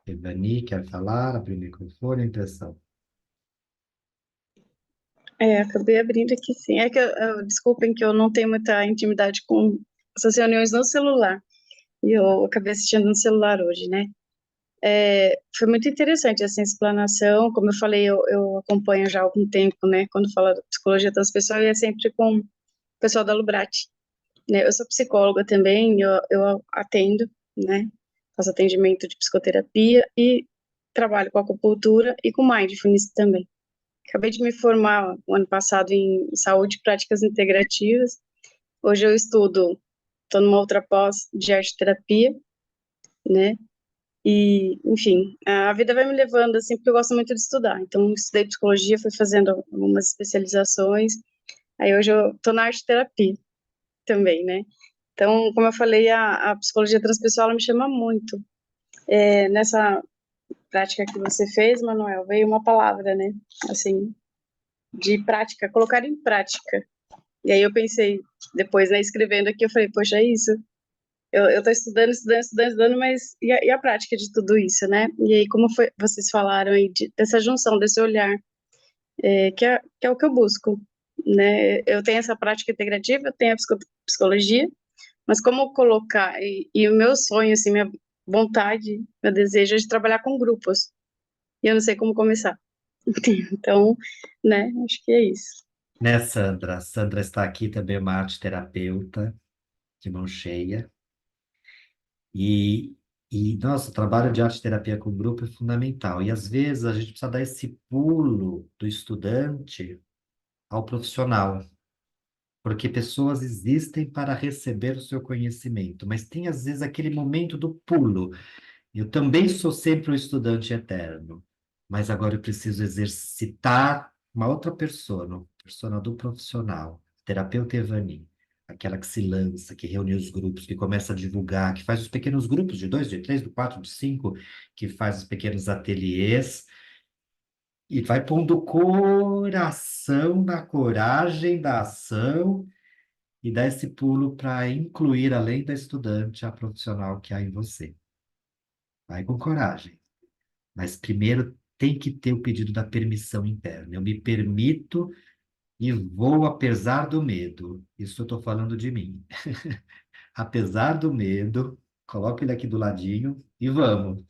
Evani, quer falar? Abrir o microfone, impressão. Acabei abrindo aqui sim. Desculpem que eu não tenho muita intimidade com essas reuniões no celular. E eu acabei assistindo no celular hoje, né? Foi muito interessante essa explanação. Como eu falei, eu acompanho já há algum tempo, né? Quando fala de psicologia transpessoal, e é sempre com o pessoal da Lubrati, né? Eu sou psicóloga também, eu atendo, né? Faço atendimento de psicoterapia e trabalho com acupuntura e com mindfulness também. Acabei de me formar o ano passado em saúde e práticas integrativas. Hoje eu estudo, estou numa outra pós de arte terapia, né? E, enfim, a vida vai me levando assim, porque eu gosto muito de estudar. Então, estudei psicologia, fui fazendo algumas especializações. Aí hoje eu estou na arte terapia também, né? Então, como eu falei, a psicologia transpessoal ela me chama muito. Nessa prática que você fez, Manuel, veio uma palavra, né? Assim, de prática, colocar em prática. E aí eu pensei, depois, né, escrevendo aqui, eu falei, poxa, é isso. Eu estou estudando, mas e a prática de tudo isso, né? E aí, como foi, vocês falaram aí dessa junção, desse olhar, que é o que eu busco, né? Eu tenho essa prática integrativa, eu tenho a psicologia, mas como colocar, e o meu sonho, assim, minha vontade, meu desejo é de trabalhar com grupos, e eu não sei como começar. Então, né, acho que é isso. Né, Sandra? Sandra está aqui também, uma arte terapeuta, de mão cheia. E, nossa, o trabalho de arte terapia com grupo é fundamental. E às vezes a gente precisa dar esse pulo do estudante ao profissional, porque pessoas existem para receber o seu conhecimento, mas tem às vezes aquele momento do pulo. Eu também sou sempre um estudante eterno, mas agora eu preciso exercitar uma outra persona do profissional, terapeuta Evani, aquela que se lança, que reúne os grupos, que começa a divulgar, que faz os pequenos grupos de dois, de três, de quatro, de cinco, que faz os pequenos ateliês e vai pondo coração na coragem da ação e dá esse pulo para incluir, além da estudante, a profissional que há em você. Vai com coragem. Mas primeiro tem que ter o pedido da permissão interna. Eu me permito e vou apesar do medo. Isso eu estou falando de mim. Apesar do medo, coloco ele aqui do ladinho e vamos.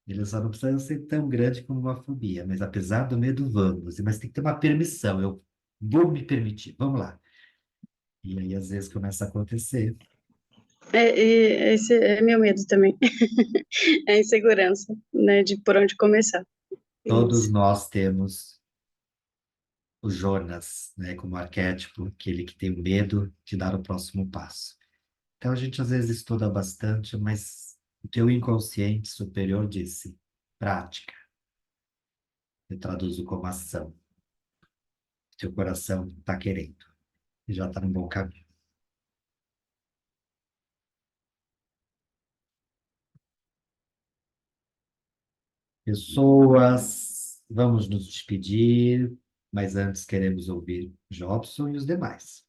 Ele só não precisa ser tão grande como uma fobia, mas apesar do medo, vamos. Mas tem que ter uma permissão. Eu vou me permitir. Vamos lá. E aí, às vezes, começa a acontecer. Esse é meu medo também. É a insegurança, né, de por onde começar. Todos Isso. nós temos o Jonas, né, como arquétipo, aquele que tem medo de dar o próximo passo. Então a gente às vezes estuda bastante, mas o teu inconsciente superior disse prática. Eu traduzo como ação. Teu coração está querendo e já está no bom caminho. Pessoas, vamos nos despedir, mas antes queremos ouvir Jobson e os demais.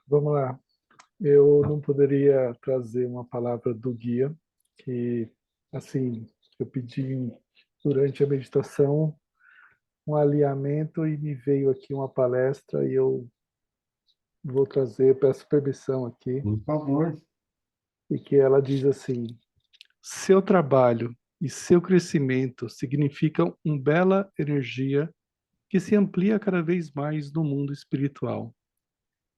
Vamos lá. Eu não poderia trazer uma palavra do guia, que, assim, eu pedi durante a meditação um alinhamento e me veio aqui uma palestra e eu vou trazer, peço permissão aqui, Por favor. e que ela diz assim: seu trabalho e seu crescimento significam uma bela energia que se amplia cada vez mais no mundo espiritual.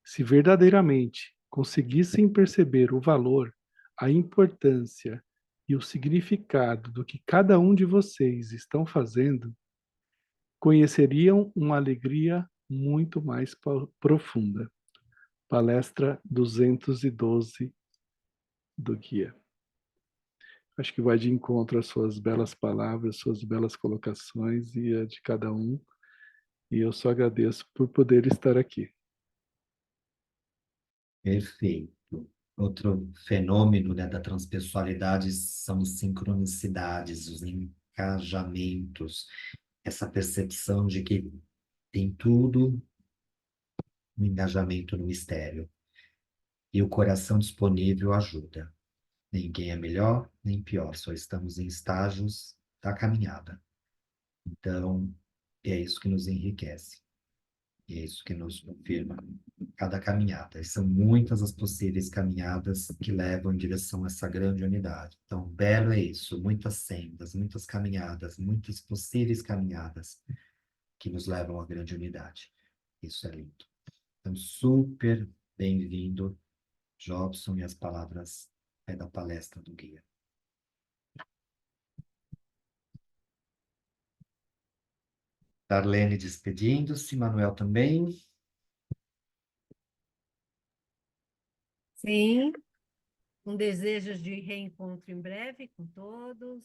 Se verdadeiramente conseguissem perceber o valor, a importância e o significado do que cada um de vocês estão fazendo, conheceriam uma alegria muito mais profunda. Palestra 212 do guia. Acho que vai de encontro às suas belas palavras, suas belas colocações e a de cada um. E eu só agradeço por poder estar aqui. Perfeito. Outro fenômeno, né, da transpessoalidade são as sincronicidades, os encajamentos, essa percepção de que tem tudo um engajamento no mistério. E o coração disponível ajuda. Ninguém é melhor nem pior, só estamos em estágios da caminhada. Então, é isso que nos enriquece. E é isso que nos confirma cada caminhada. E são muitas as possíveis caminhadas que levam em direção a essa grande unidade. Então, belo é isso, muitas sendas, muitas caminhadas, muitas possíveis caminhadas que nos levam à grande unidade. Isso é lindo. Então, super bem-vindo, Jobson, e as palavras da palestra do guia. Darlene despedindo-se, Manuel também. Sim, com desejos de reencontro em breve com todos,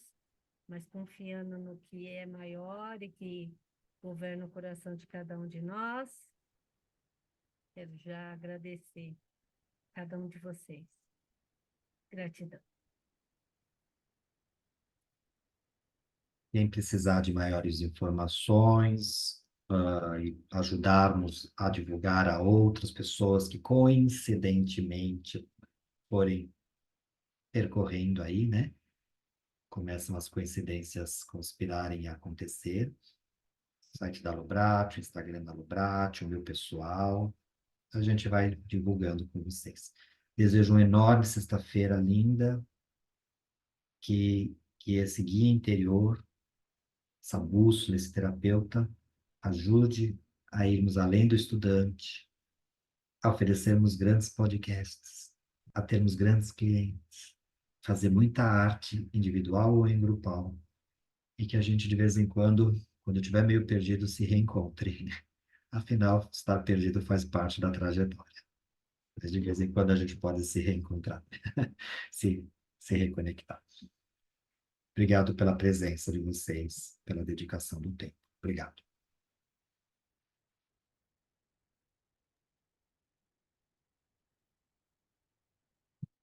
mas confiando no que é maior e que governa o coração de cada um de nós. Quero já agradecer a cada um de vocês. Gratidão. Quem precisar de maiores informações, e ajudarmos a divulgar a outras pessoas que coincidentemente forem percorrendo aí, né? Começam as coincidências conspirarem a acontecer. Site da Lubrat, Instagram da Lubrat, o meu pessoal. A gente vai divulgando com vocês. Desejo uma enorme sexta-feira linda, que esse guia interior, essa bússola, esse terapeuta, ajude a irmos além do estudante, a oferecermos grandes podcasts, a termos grandes clientes, fazer muita arte individual ou em grupal, e que a gente, de vez em quando estiver meio perdido, se reencontre. Afinal, estar perdido faz parte da trajetória. Mas de vez em quando a gente pode se reencontrar, se, se reconectar. Obrigado pela presença de vocês, pela dedicação do tempo. Obrigado.